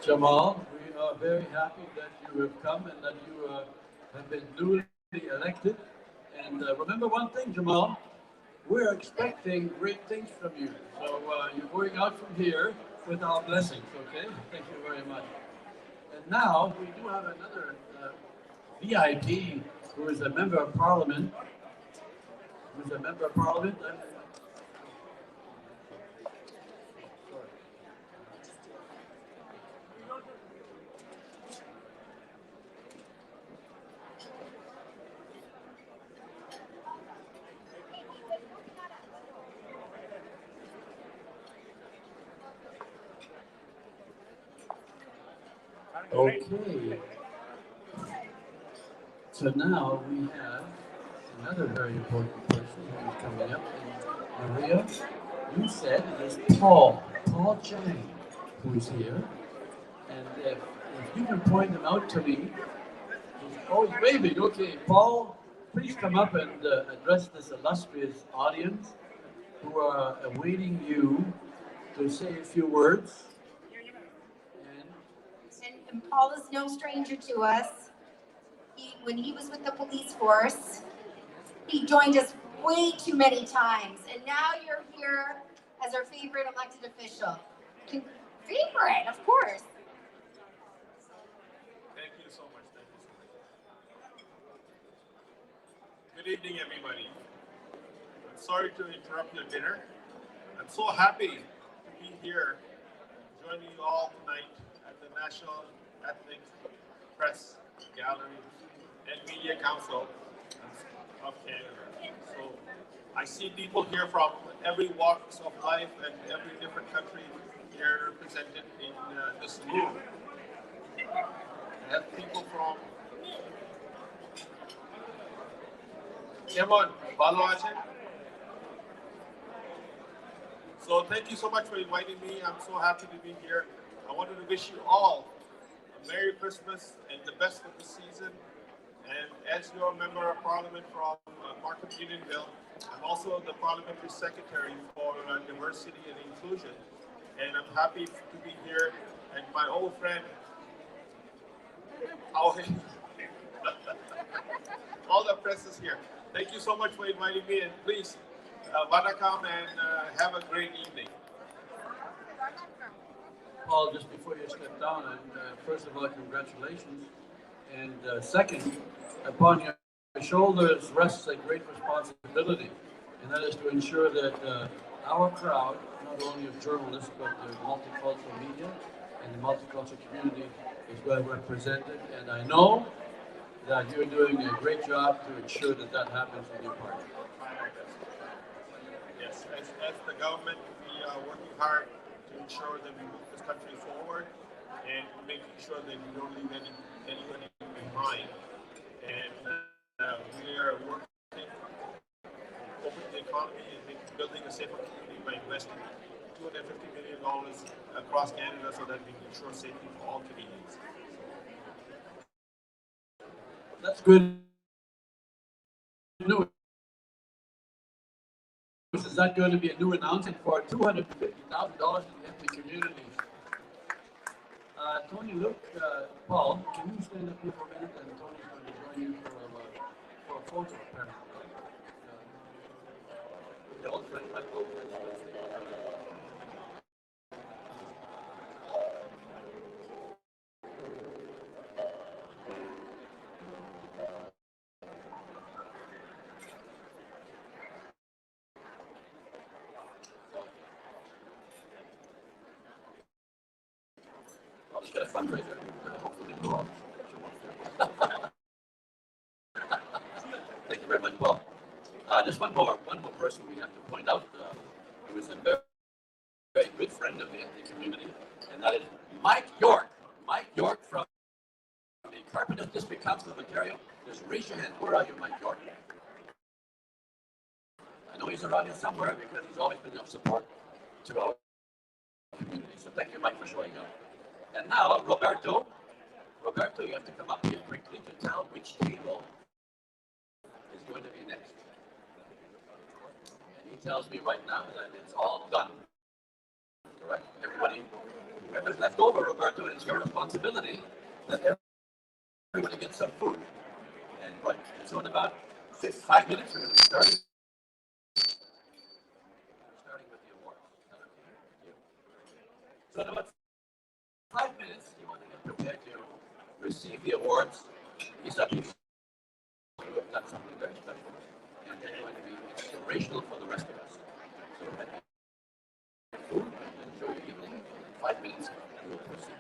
Jamal. We are very happy that you have come and that you have been duly elected. And remember one thing, Jamal, we're expecting great things from you. So you're going out from here with our blessings, okay? Thank you very much. And now we do have another VIP who is a member of parliament. Okay. So now we have another very important person who's coming up. And Maria, you said it is Paul Chang, who is here. And if you can point him out to me. Oh, he's waving. Okay, Paul, please come up and address this illustrious audience who are awaiting you to say a few words. And Paul is no stranger to us. When he was with the police force, he joined us way too many times, and now you're here as our favorite elected official. Favorite, of course. Thank you so much. Thank you so much. Good evening, everybody. I'm sorry to interrupt your dinner. I'm so happy to be here joining you all tonight at the National Ethnic Press Gallery and Media Council of Canada. So I see people here from every walks of life and every different country here represented in this room. I have people from Yemen, Vanuatu. So thank you so much for inviting me. I'm so happy to be here. I wanted to wish you all a Merry Christmas and the best of the season. And as your member of parliament from Markham Unionville, I'm also the parliamentary secretary for diversity and inclusion. And I'm happy to be here. And my old friend, all the press is here. Thank you so much for inviting me. And please, Vadakam and have a great evening. Paul, just before you step down, and first of all, congratulations. And second, upon your shoulders rests a great responsibility, and that is to ensure that our crowd, not only of journalists, but the multicultural media and the multicultural community is well represented. And I know that you're doing a great job to ensure that that happens with your party. Yes, as the government, we are working hard to ensure that we move this country forward and making sure that we don't leave anybody behind. And we are working open the economy and building a safer community by investing $250 million across Canada so that we can ensure safety for all Canadians. That's good news. Is that going to be a new announcement for $250,000 in the communities? Tony, look, Paul, can you stand up here for a minute? And Tony's going to join you for a photo, apparently. The old friend, I'll just get a fundraiser. Hopefully, go on. Thank you very much, Paul. Just one more person we have to point out. Who is a very good friend of the community, and that is Mike York. Mike York from the Carpenter District Council of Ontario. Just raise your hand. Where are you, Mike York? I know he's around here somewhere because he's always been of support to our community. So thank you, Mike, for showing up. And now, Roberto. Roberto, you have to come up here quickly to tell which table is going to be next. And he tells me right now that it's all done. Correct? Everybody, whoever's left over, Roberto, it's your responsibility that everybody gets some food. And right, so in about 5 minutes, we're going to be starting with the awards. So in about 5 minutes, you want to get prepared to receive the awards. These are people who have done something very special, and they're going to be inspirational for the rest of us. So food, enjoy your evening. In 5 minutes, we will proceed.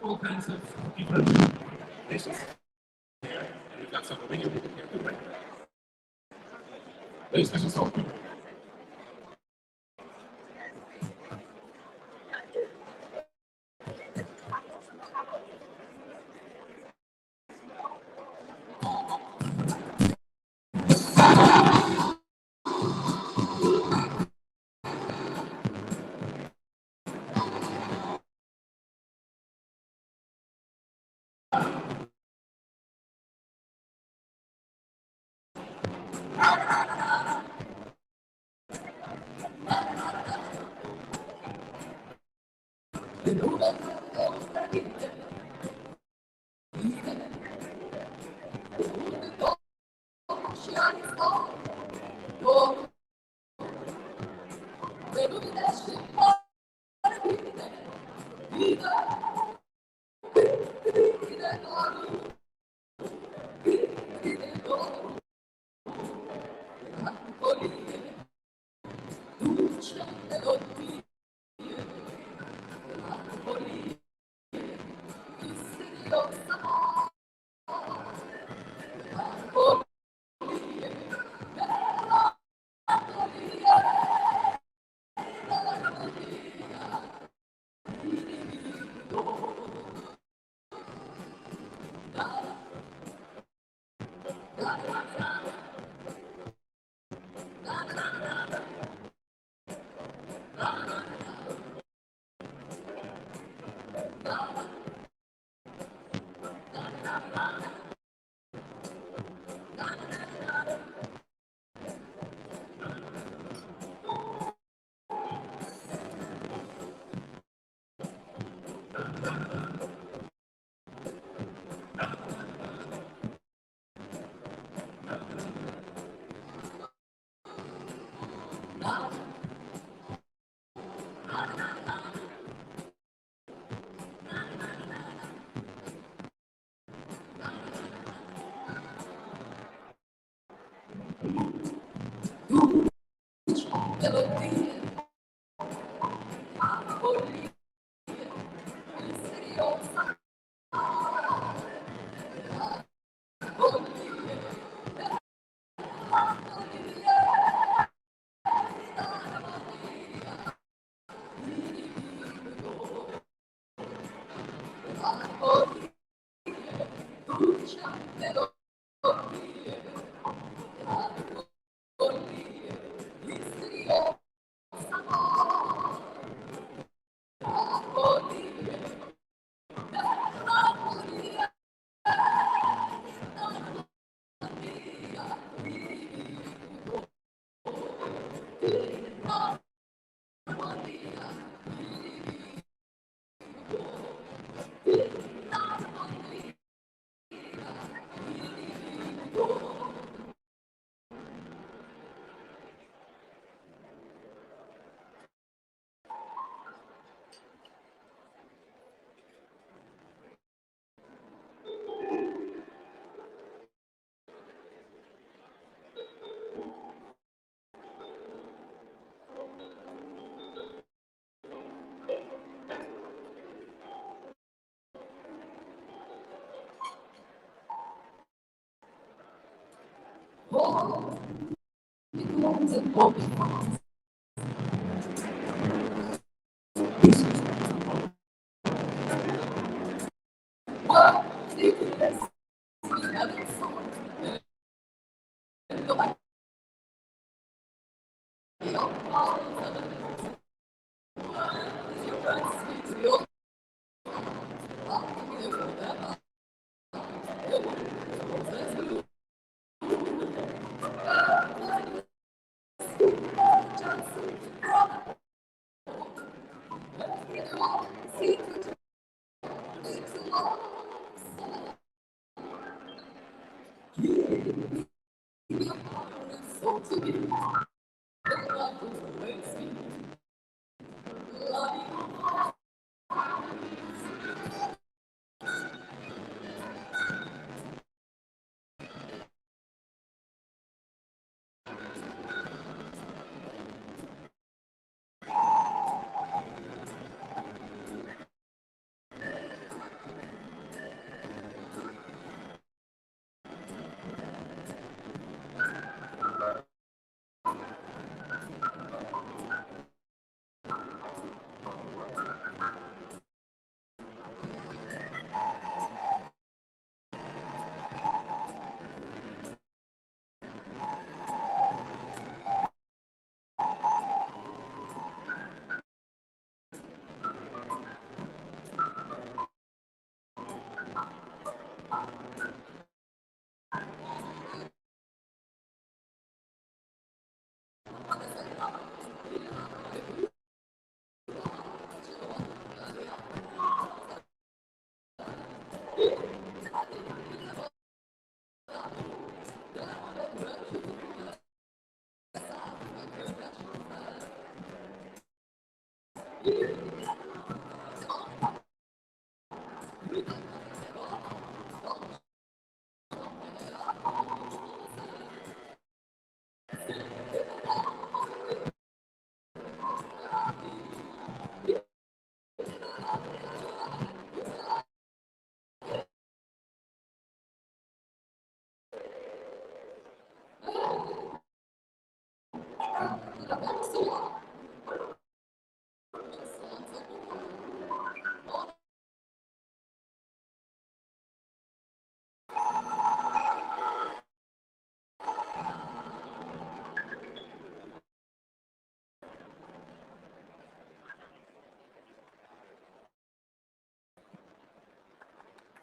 All kinds of different places here. And we've got some video here too, right? Very special song.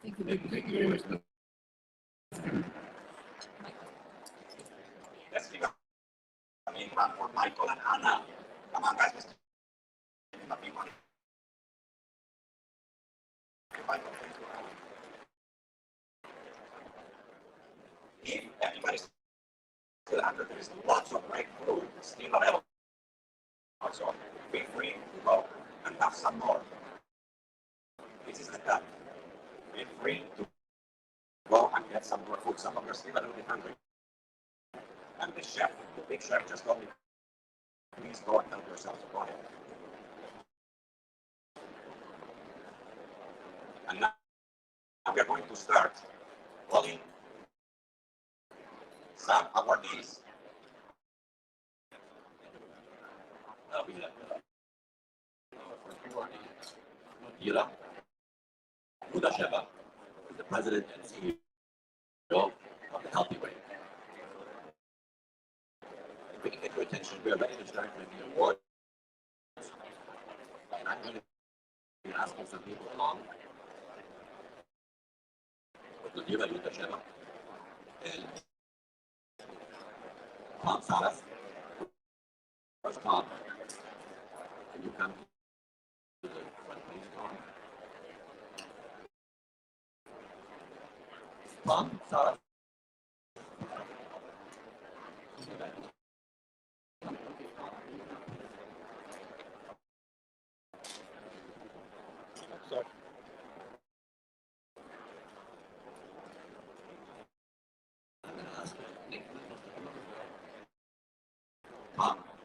Thank you very much. Let's give a big round for Michael and Anna. Come on, guys. Let's give a big one. Michael, thank you. If anybody's still under, there is lots of great food still available. we're still a little bit hungry. And the chef, the big chef, just told me, please go and help yourself. Go ahead. And now we are going to start calling some awardees. We have Gala, who's the president and CEO of the Healthy Way. If we can get your attention, we are ready to start with the awards. And I'm going to be asking some people along. Gala Yudasheva and Tom Salas. First, Tom, can you come to the front, please, Tom? Tom Salas. Sorry.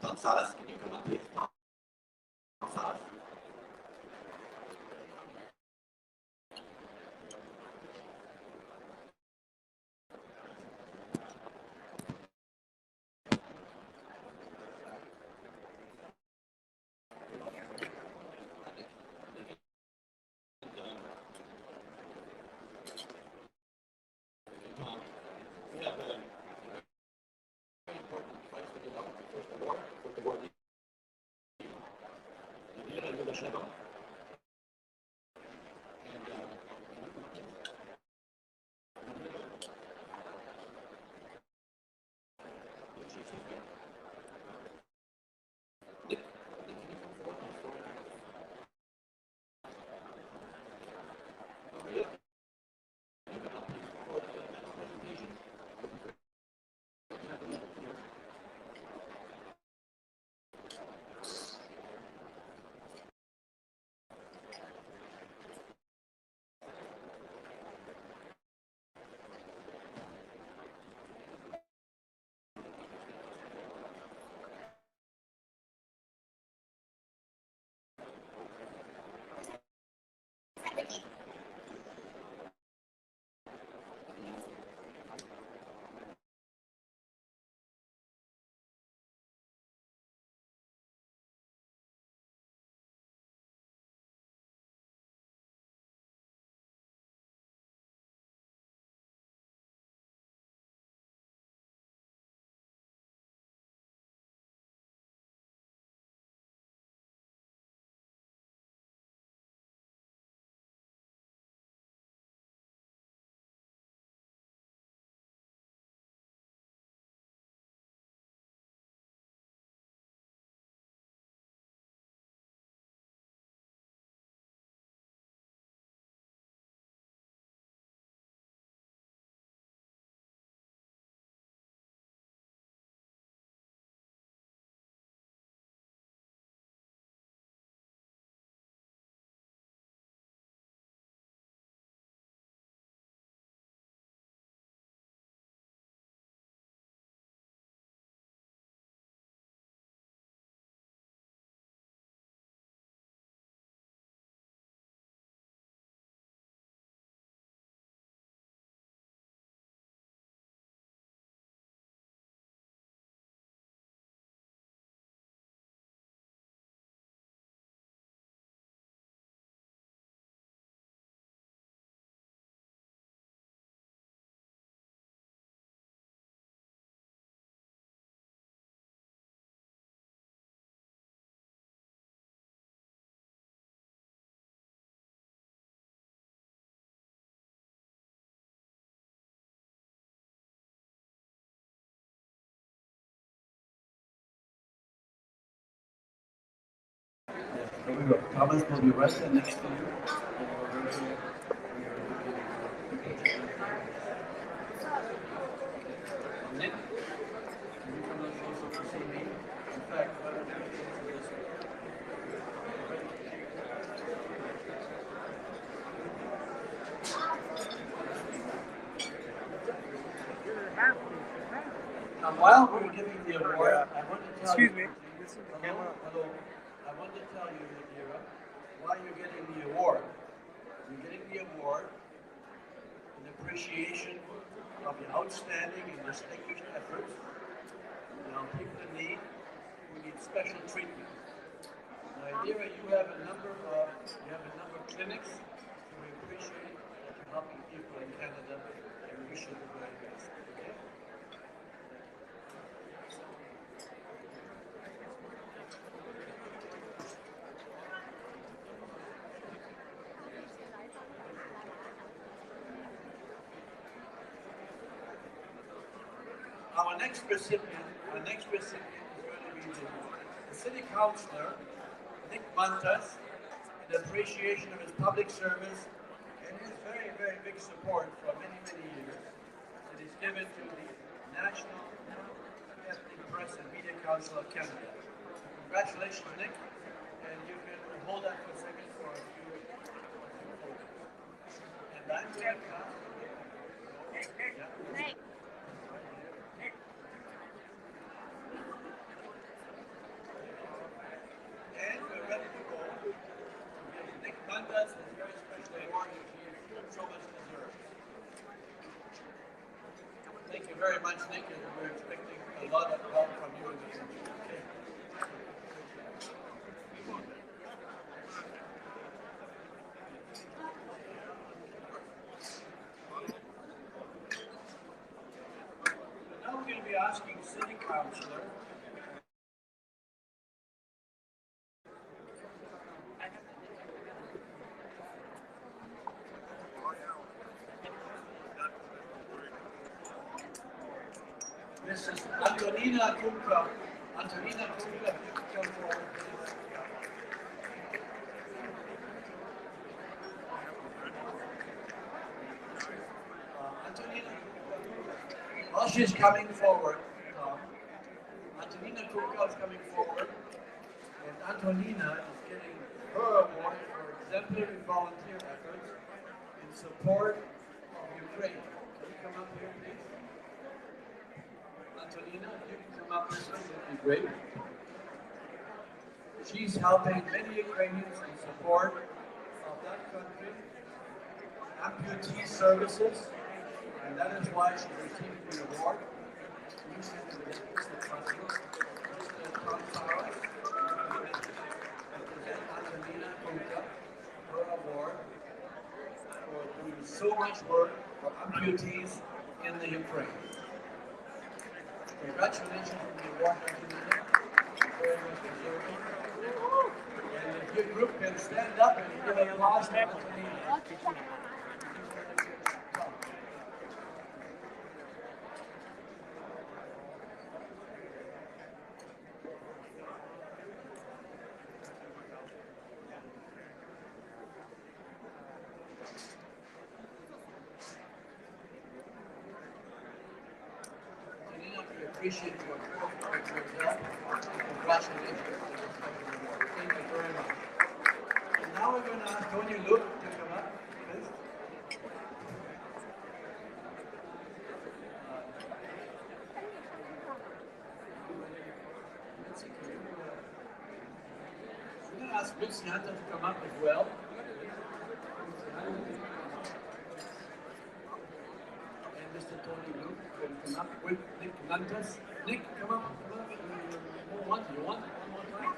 Tom Salas, can you come up, please? Tom Salas. There we go. Thomas will be resting next to you. Nick, can you come up closer to see me? In fact, why don't you face this way? the award, I want to tell Excuse you. me. This is the Hello, camera. hello. I want to tell you, Nadira, why you're getting the award. You're getting the award in appreciation of your outstanding and distinguished efforts on people in need who need special treatment. Now, Nadira, you have a number of clinics, so we appreciate that you're helping people in Canada, and we wish you the very best. Okay? Our next recipient is going to be the City Councillor, Nick Mantas, in appreciation of his public service and his very, very big support for many, many years that he's given to the National Ethnic Press and Media Council of Canada. Congratulations, Nick, and you can hold that for a second for a few photos. And I'm going to pass. Yeah. And we're ready to go. Nick Mandas is very special award which he so much deserves. Thank you very much, Nick, and we're expecting a lot of help from you in the future. Okay. Now we're going to be asking City Councillor Mrs. Antonina Kumka. Antonina Kumka, if you could come forward, please. Antonina, while she's coming forward, Antonina Kumka is coming forward, and Antonina is getting her award for exemplary volunteer efforts in support of Ukraine. Can you come up here, please? Antonina, if you can come up this way, that'd be great. She's helping many Ukrainians in support of that country, amputee services, and that is why she's receiving the award. You said to the President, Mr. Tom Saras, and present Antonina Kumka her award for doing so much work for amputees in the Ukraine. Congratulations on the award, Antonina. Very much deserving. And if your group can stand up and give applause to Antonina. Antonina, we appreciate your work for yourself. Congratulations on your special award. Thank you very much. And now we're going to ask Tony Luke to come up, please. We're going to ask Mitzi Hunter to come up as well. And Mr. Tony Luke will come up with Nick Lantas. Nick, come up. You want one more time?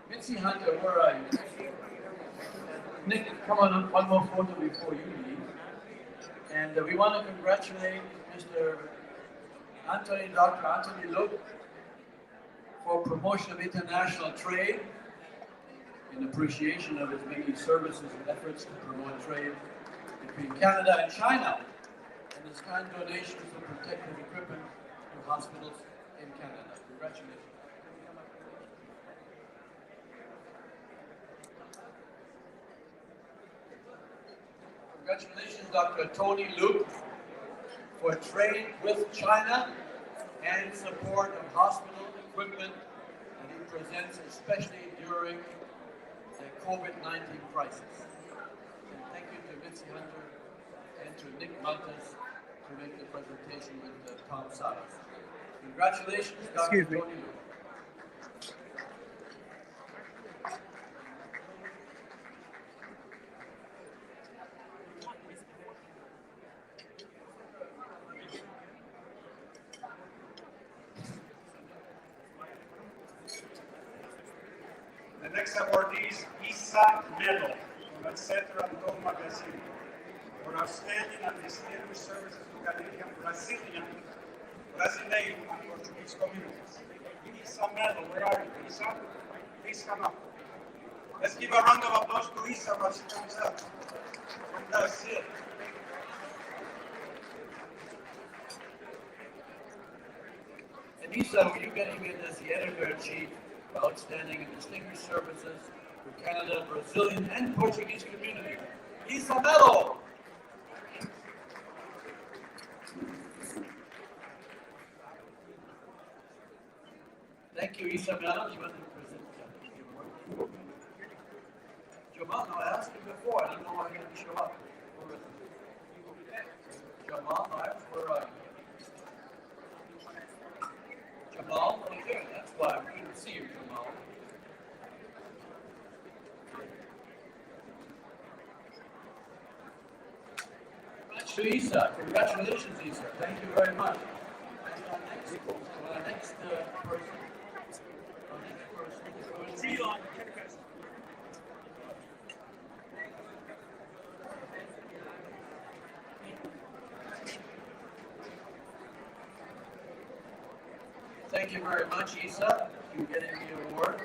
Mitzi Hunter, where are you? Nick, come on up, one more photo before you leave. And we want to congratulate Mr. Dr. Anthony Luke for promotion of international trade in appreciation of his many services and efforts to promote trade between Canada and China, and his kind donations for protective equipment to hospitals in Canada. Congratulations. Congratulations, Dr. Tony Luke, for trade with China and support of hospital equipment that he presents, especially during the COVID-19 crisis. And thank you to Mitzi Hunter and to Nick Montes to make the presentation with the top sides. Congratulations, Dr. Tony. The next awardee is Isa Melo from El Centro Antoma Brazil for outstanding and distinguished services to Canadian, Brazilian, and Portuguese communities. Isa Melo, where are you? Isa, please come up. Let's give a round of applause to Isa while she comes up. That's it. And Isa, will you getting in as the editor-in-chief for outstanding and distinguished services to Canada, Brazilian, and Portuguese community? Isa Melo! Thank you, Isa Melo. You want to present your work? Jamal, no, I asked you before. I don't know why you didn't show up. Jamal, no, I asked for Jamal, what are you doing? That's why we couldn't see you, Jamal. To Isa. Congratulations, Isa. Thank you very much. And our next person is going to Thank you very much, Isa. You're getting the award.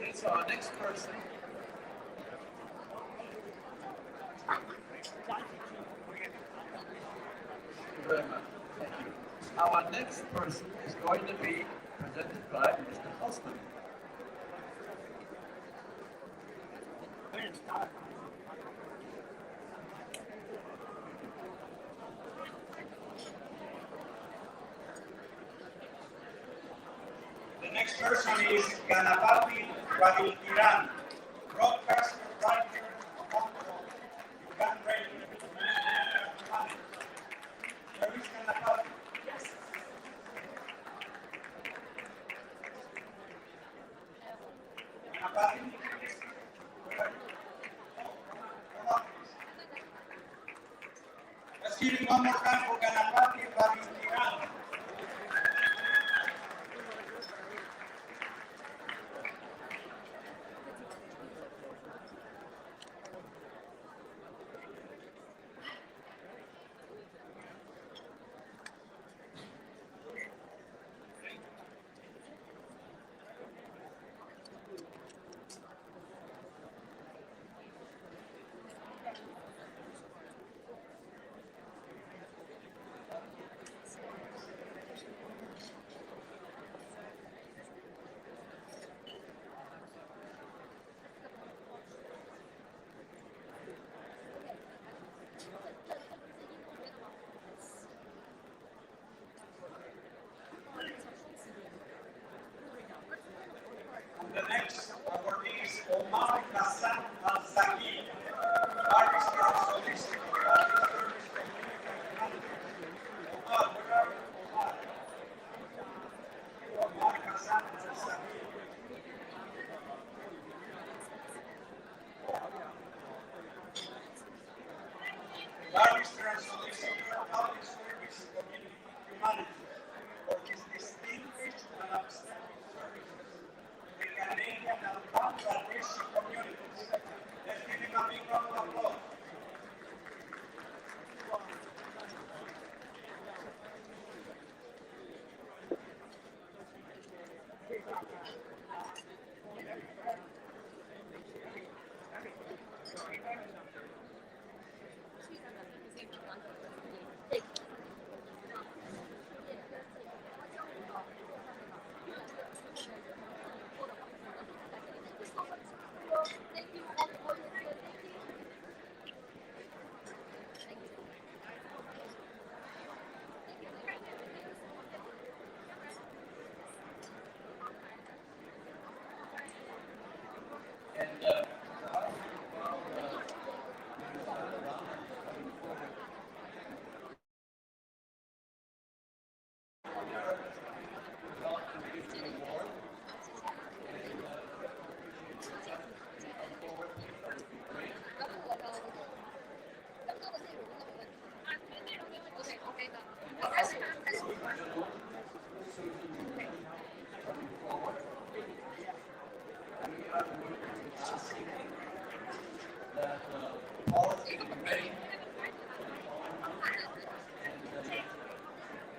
Okay, so our next person. Thank you very much. Thank you. Our next person is going to be presented by Mr. Husband. The next person is Ganapati Rahilkiran, broadcaster, writer, gun radio. Where is Ganapati? Ganapati? Let's give it one more time for Ganapati Rahilkiran.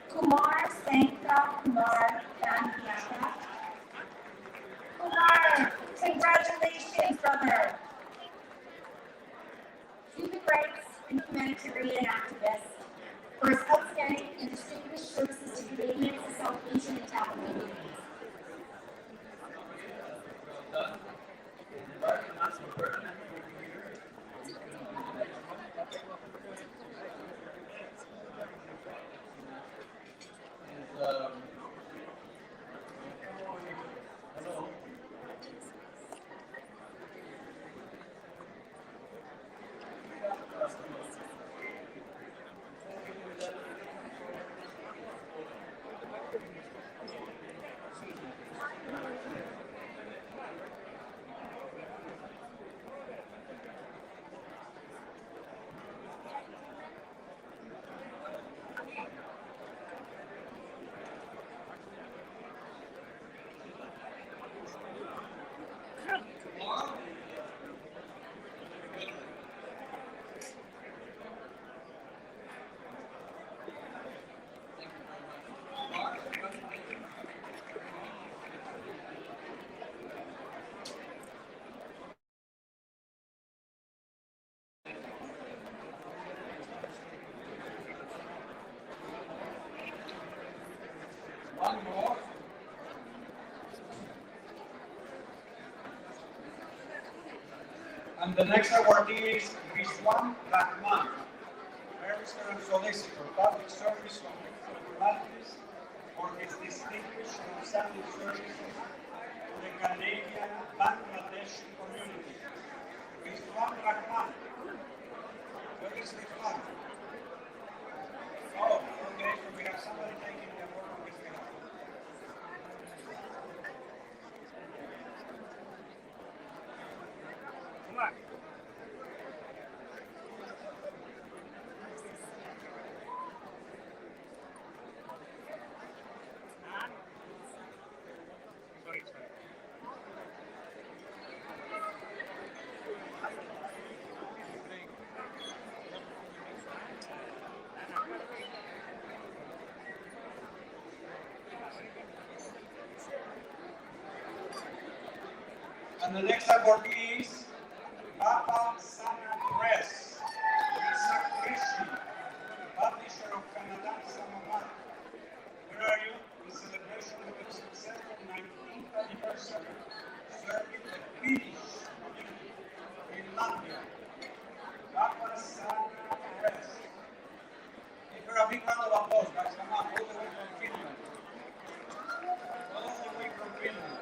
Kumar Sankta Kumar Gandiaka. Kumar, congratulations, brother. Human rights and humanitarian activist for his outstanding and distinguished services to Canadians and South Asian and Tamil communities. One more. And the next awardee is Rizwan Rahman, barrister and solicitor, public service of formalities for his distinguished and outstanding services to the Canadian Bangladeshi community. Rizwan Rahman. Where is Rizwan? Oh, okay, so we have somebody taking the award on his behalf. Come on. And the next awardee is Papa Sana Press, Lisa Krishi, publisher of Canada Samamar. Where are you? In celebration of the successful 19th anniversary serving the Finnish community in Latvia. Papa Sana Press. Give her a big round of applause, guys. Come on, all the way from Finland. All the way from Finland.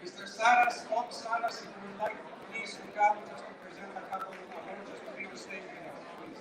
Mr. Saras, Bob Saras, if you would like, please to come just to present a couple of awards, just to be on stage with us, please.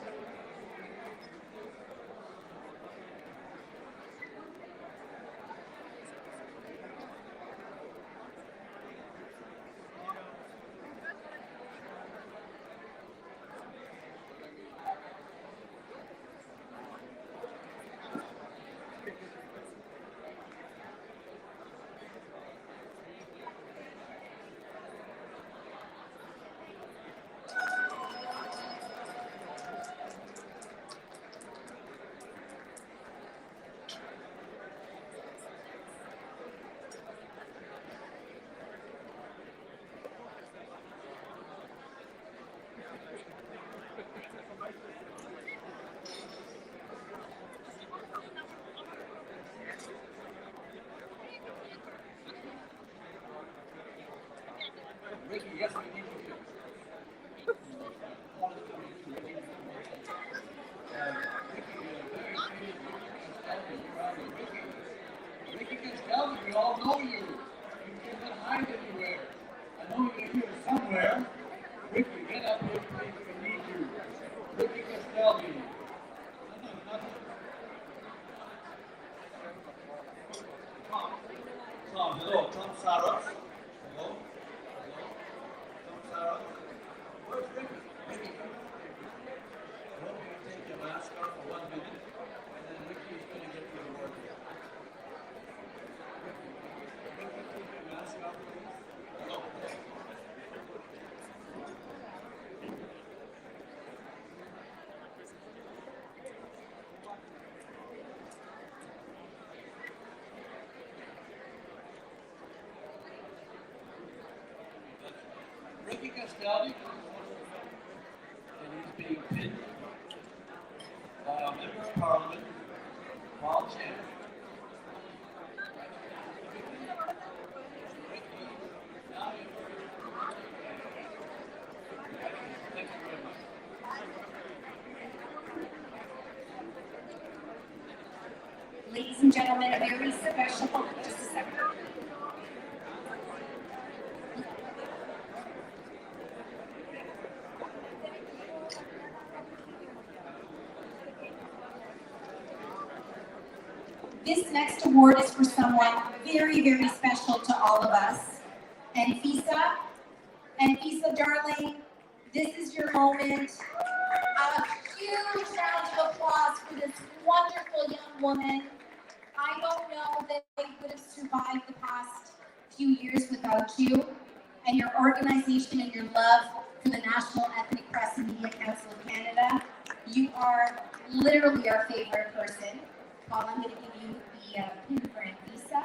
Ricky Castaldi, we all know you. You cannot hide anywhere. I know you're here somewhere. Ricky, get up here, please. We need you. Ricky Castaldi. Tom, hello. Tom Saros. Hello. Hello. Tom Saros. Where's Ricky? Ricky, come. I hope you take your mask off for 1 minute, and then Ricky is going to get you a word. Ricky, take your mask off, please. Hello. Ricky Castaldi, and he's being pinned by our Member of Parliament, Paul Chan. Thank you very much. Ladies and gentlemen, a very special, just a second. This next award is for someone very, very special to all of us. And Fisa, darling, this is your moment. A huge round of applause for this wonderful young woman. I don't know that they would have survived the past few years without you and your organization and your love for the National Ethnic Press and Media Council of Canada. You are literally our favorite person. Paul, I'm going to give you the pin for Anfisa.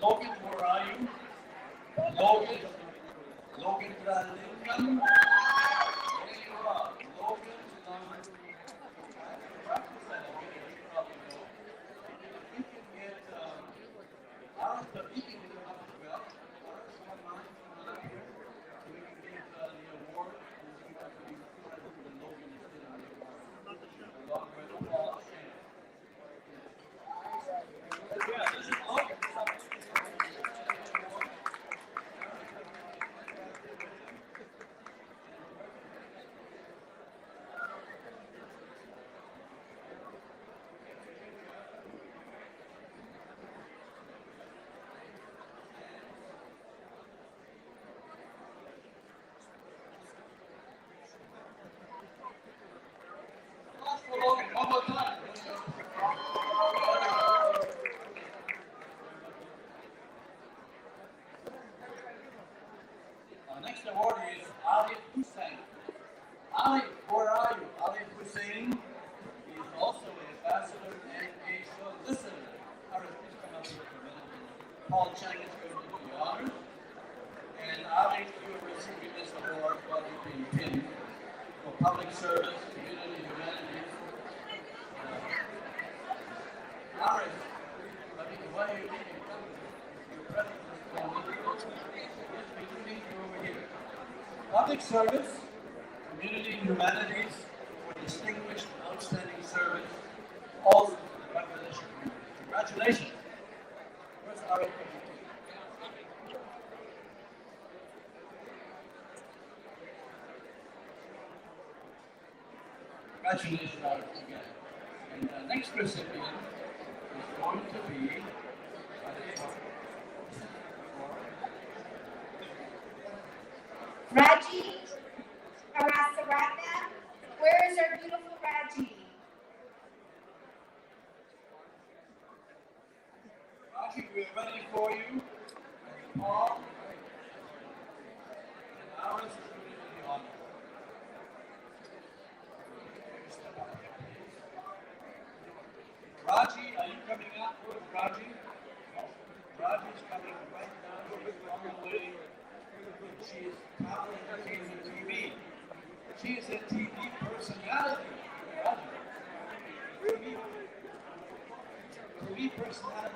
Logan, where are you? Logan Grandingham. There you are. Logan, you can get Aaron Tabikin to come up as well. Aaron, come on up here. We can give the award. And Logan is still on the award. Along with Paul Shan. Yeah, this is Logan. Logan, one more time. Our next award is Ali Hussein. Ali, where are you? Ali Hussein is also an ambassador and a solicitor. Ari, please come up here for a minute. Paul Chang is going to do the honors. And Ali, you are receiving this award while you're being pinned for public service, community humanities. Ari, why are you leaving? Your presence is wonderful. Yes, we do need you over here. Public service, community humanities, for distinguished, outstanding service, also to the Bangladeshi community. Congratulations. Where's Ari? Congratulations, Ari, again. And the next recipient is going to be for Raji Arasaratna. Where is our beautiful Raji? Raji, we're ready for you. Paul. And ours is going to be on. Raji, are you coming up? Where's Raji? Raji's coming right now. On the way. She is top entertainment TV. She is a TV personality. Raji. TV personality.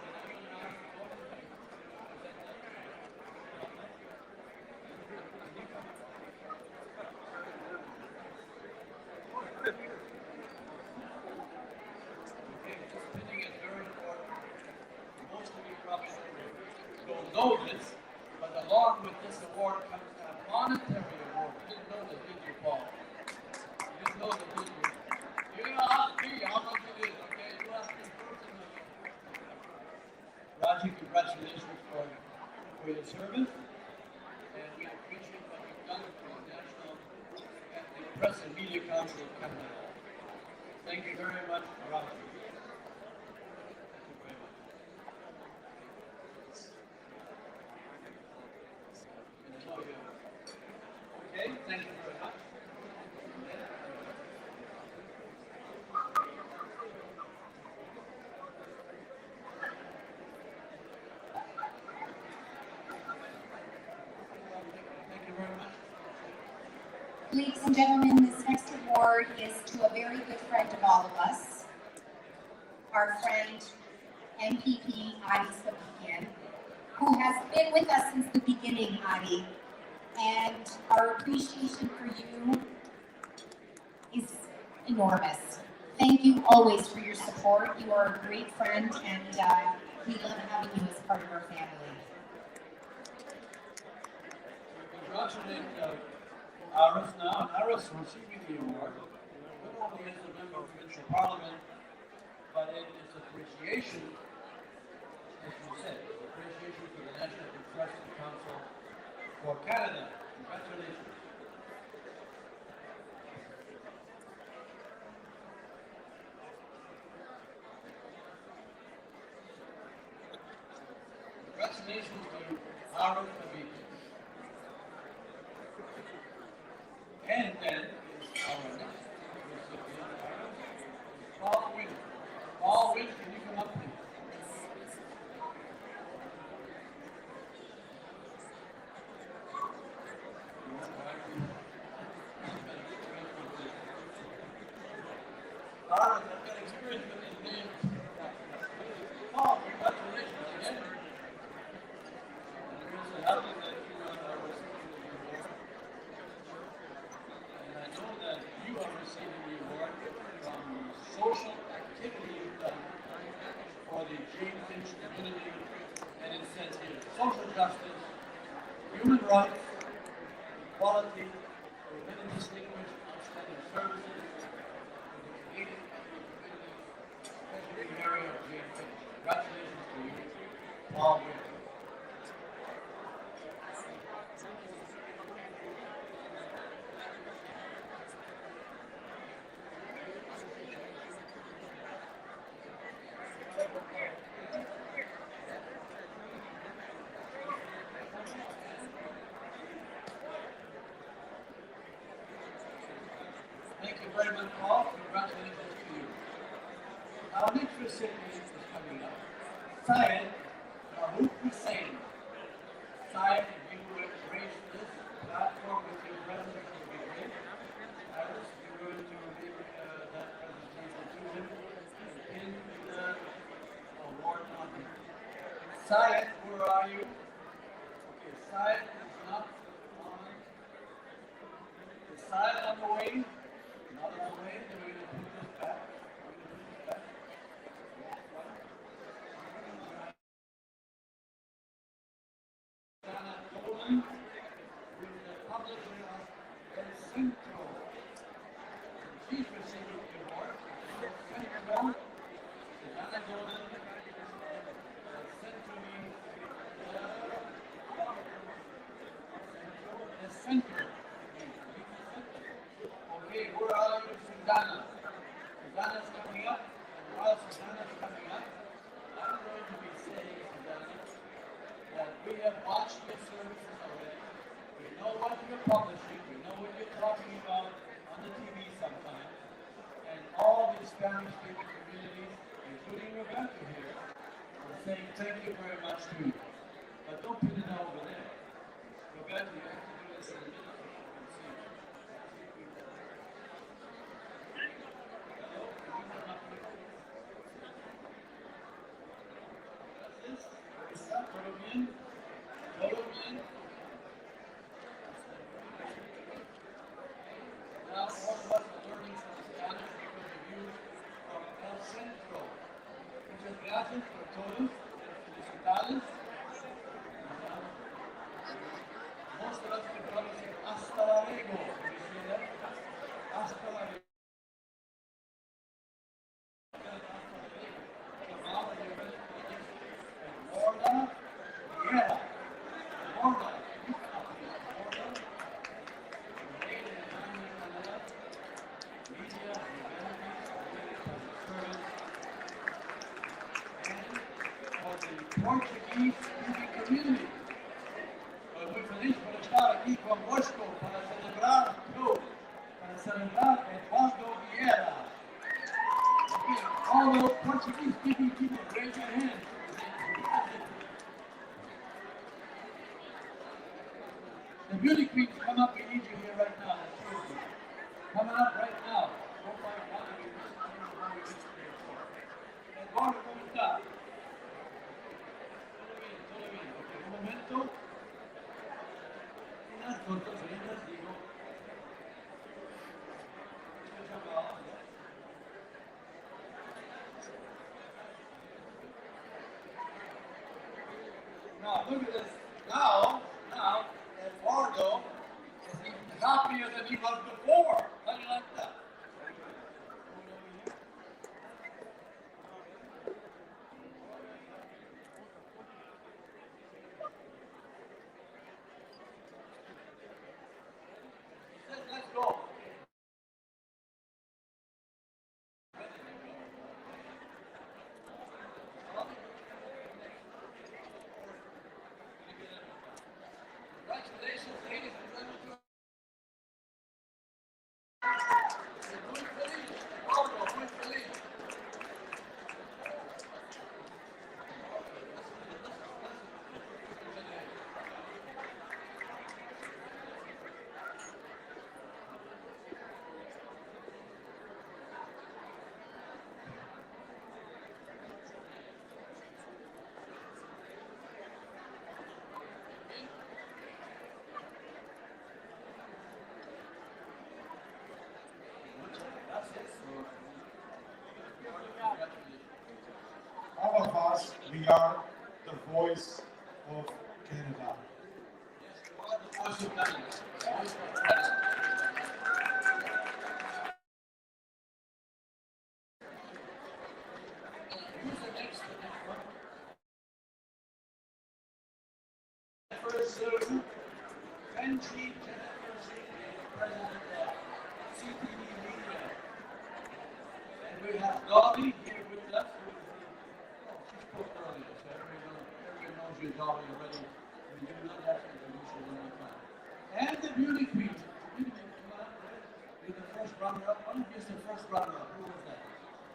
Most of you probably don't know this, but along with this award comes a monetary award. You didn't know that, did you, Paul? You didn't know that, did you? You're going to ask me how much it is, okay? You ask me personally. Raji, congratulations for your service. And we appreciate what you've done for the National and the Press and Media Council of Canada. Thank you very much, Raji. Okay, thank you very much. Thank you very much. Ladies and gentlemen, this next award is to a very good friend of all of us, our friend MPP Adi Sabikian, who has been with us since the beginning, Adi. And our appreciation for you is enormous. Thank you always for your support. You are a great friend, and we love having you as part of our family. Congratulate Aris now. Aris receiving the award, not only as a member of provincial parliament, but it is appreciation, as you said, appreciation for the National Press Council for Canada. Congratulations. Congratulations to Aaron Abid. And then is our next recipient, Paul Wynn. Paul Wynn, can you come up, please? Aaron, I've got experience with his name. Paul, congratulations again. And we're so happy that you are receiving the award. And I know that you are receiving the award from social activity you've done for the Jane Finch community. And it says here, social justice, human rights, equality, for many distinguished outstanding services to the Canadian community, especially the area of Jane Finch. Congratulations to you, Paul Wynn. Thank you very much, Paul. Congratulations to you. Our next recipient is coming up. Syed Mahmoud Hussain. Syed, if you would raise this platform with your presence, it would be great. Iris, you're going to make that presentation to him and pin the award on him. Syed, where are you? Okay, Syed is not on. Is Syed on the way? Not on the way, then we're going to put this back. We're going to put this back. Dana Golan, who is the publisher of El Centro. She's receiving the award. El Centro, Dana Golan, El Centro means El Centro. we have watched your services already. We know what you're publishing. We know what you're talking about on the TV sometimes. And all the Spanish-speaking communities, including Roberto here, are saying thank you very much to you. But don't put it over there. Roberto, you have to do this in a minute. Todo bien. Todo bien. Now, all of us are learning some Spanish because of you from El Centro. Muchas gracias por todos. Felicidades. Most of us can probably say hasta luego. Can you say that? Hasta luego. Gala. Portuguese speaking community. Pues muy feliz por estar aquí convosco para celebrar tú, para celebrar Eduardo Vieira. All those Portuguese speaking people, raise your hands. The beauty queens, come up, we need you here right now. Come up right now. Don't mind one of you. Eduardo, ¿cómo está? Todo bien. Ok, un momento. Unas fotos lindas, digo. Now, look at this. Now, Eduardo is even happier than he was before. How do you like that? He says, let's go. Congratulations, ladies and gentlemen. Muy feliz, Eduardo, muy feliz. All of us, we are the voice of Canada. First Zoom, Benji Jennifer president of CTV Media. And we have Dolly here with us. She spoke earlier, so everyone knows you, Dolly, already. We do not have to introduce you one more time. And the beauty queen. Beauty queen, come on. You're the first runner-up. Why don't you guess the first runner-up? Who was that?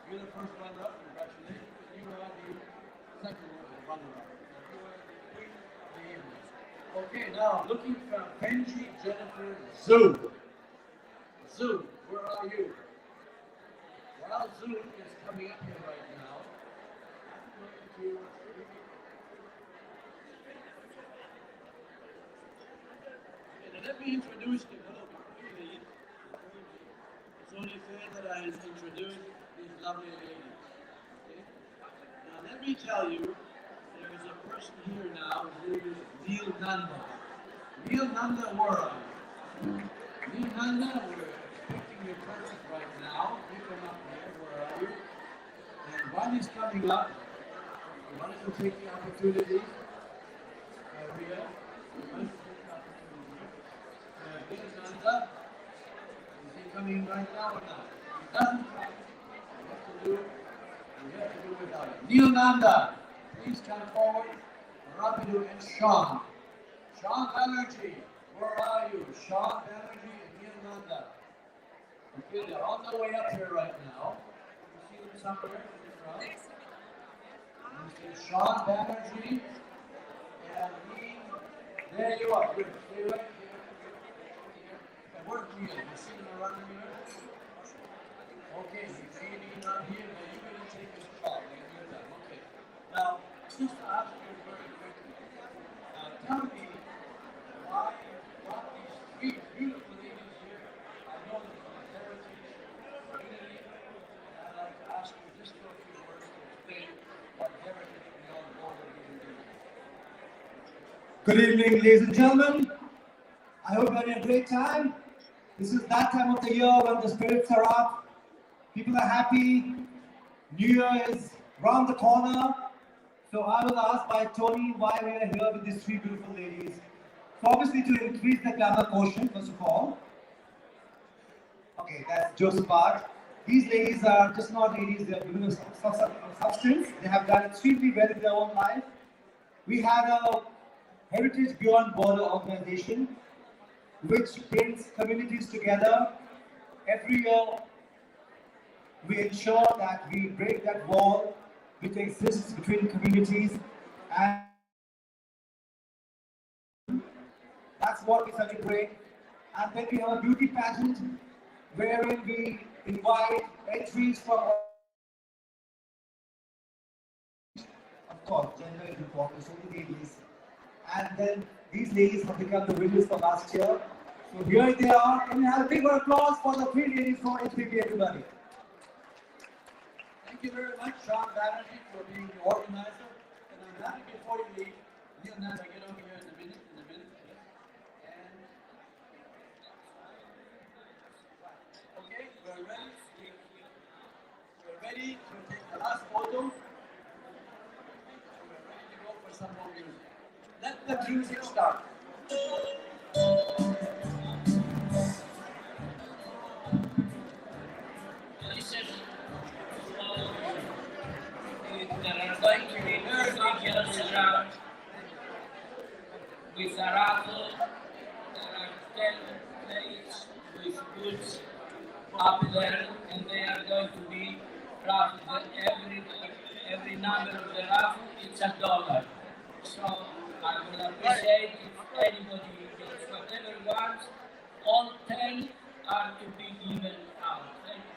You're the first runner-up. Congratulations. You are the second runner-up. You are the queen of the evening. Okay, now looking for Benji Jennifer Zoo. Zoo, where are you? While Zoo is coming up here right now, I'm going to. Okay, now let me introduce the community. It's only fair that I introduce these lovely ladies. Okay? Now let me tell you. There is a person here now who is Neil Nanda. Neil Nanda, where are you? Neil Nanda, we're expecting your presence right now. You come up here, where are you? And while he's coming up, we want to take the opportunity. Ria, we want to take the opportunity. Neil Nanda, is he coming right now or not? He doesn't come. We have to do without him. Neil Nanda. Please come forward Rapido, and Sean. Sean Banerjee, where are you? Sean Banerjee and Neil Nanda. Okay, they're on their way up here right now. You see them somewhere in the crowd? You see Sean Banerjee and Neil. There you are. Good. Stay right here. And where's Neil? You see him around here? Okay, you see Neil not here, but you're going to take his shot. Okay. Now, just to ask you very quickly, tell me why you brought these three beautiful ladies here. I know that from the heritage community, and I'd like to ask you just for a few words to explain what heritage beyond border really means. Good evening, ladies and gentlemen. I hope you're having a great time. This is that time of the year when the spirits are up, people are happy, New Year is round the corner. So I was asked by Tony why we are here with these three beautiful ladies. So obviously to increase the glamour quotient, first of all. Okay, that's Joseph part. These ladies are just not ladies, they are women of substance. They have done extremely well in their own life. We had a Heritage Beyond Border organization which brings communities together. Every year we ensure that we break that wall which exists between communities, and that's what we celebrate. And then we have a beauty pageant wherein we invite entries from, of course, gender is important, so the ladies. And then these ladies have become the winners for last year. So here they are. Can we have a big applause for the three ladies from HPP, everybody? Thank you very much, Sean Banerjee, for being the organizer. And I'm happy before you leave, Neil Nanda, get over here in a minute. And okay, we're ready. We're ready to take the last photo. We're ready to go for some more music. Let the music start. Listen, there are going to be very big girls around with a raffle. There are 10 plates with goods up there, and they are going to be raffled. Every number of the raffle it's $1. So I would appreciate if anybody gets whatever he wants. All 10 are to be given out. Thank you.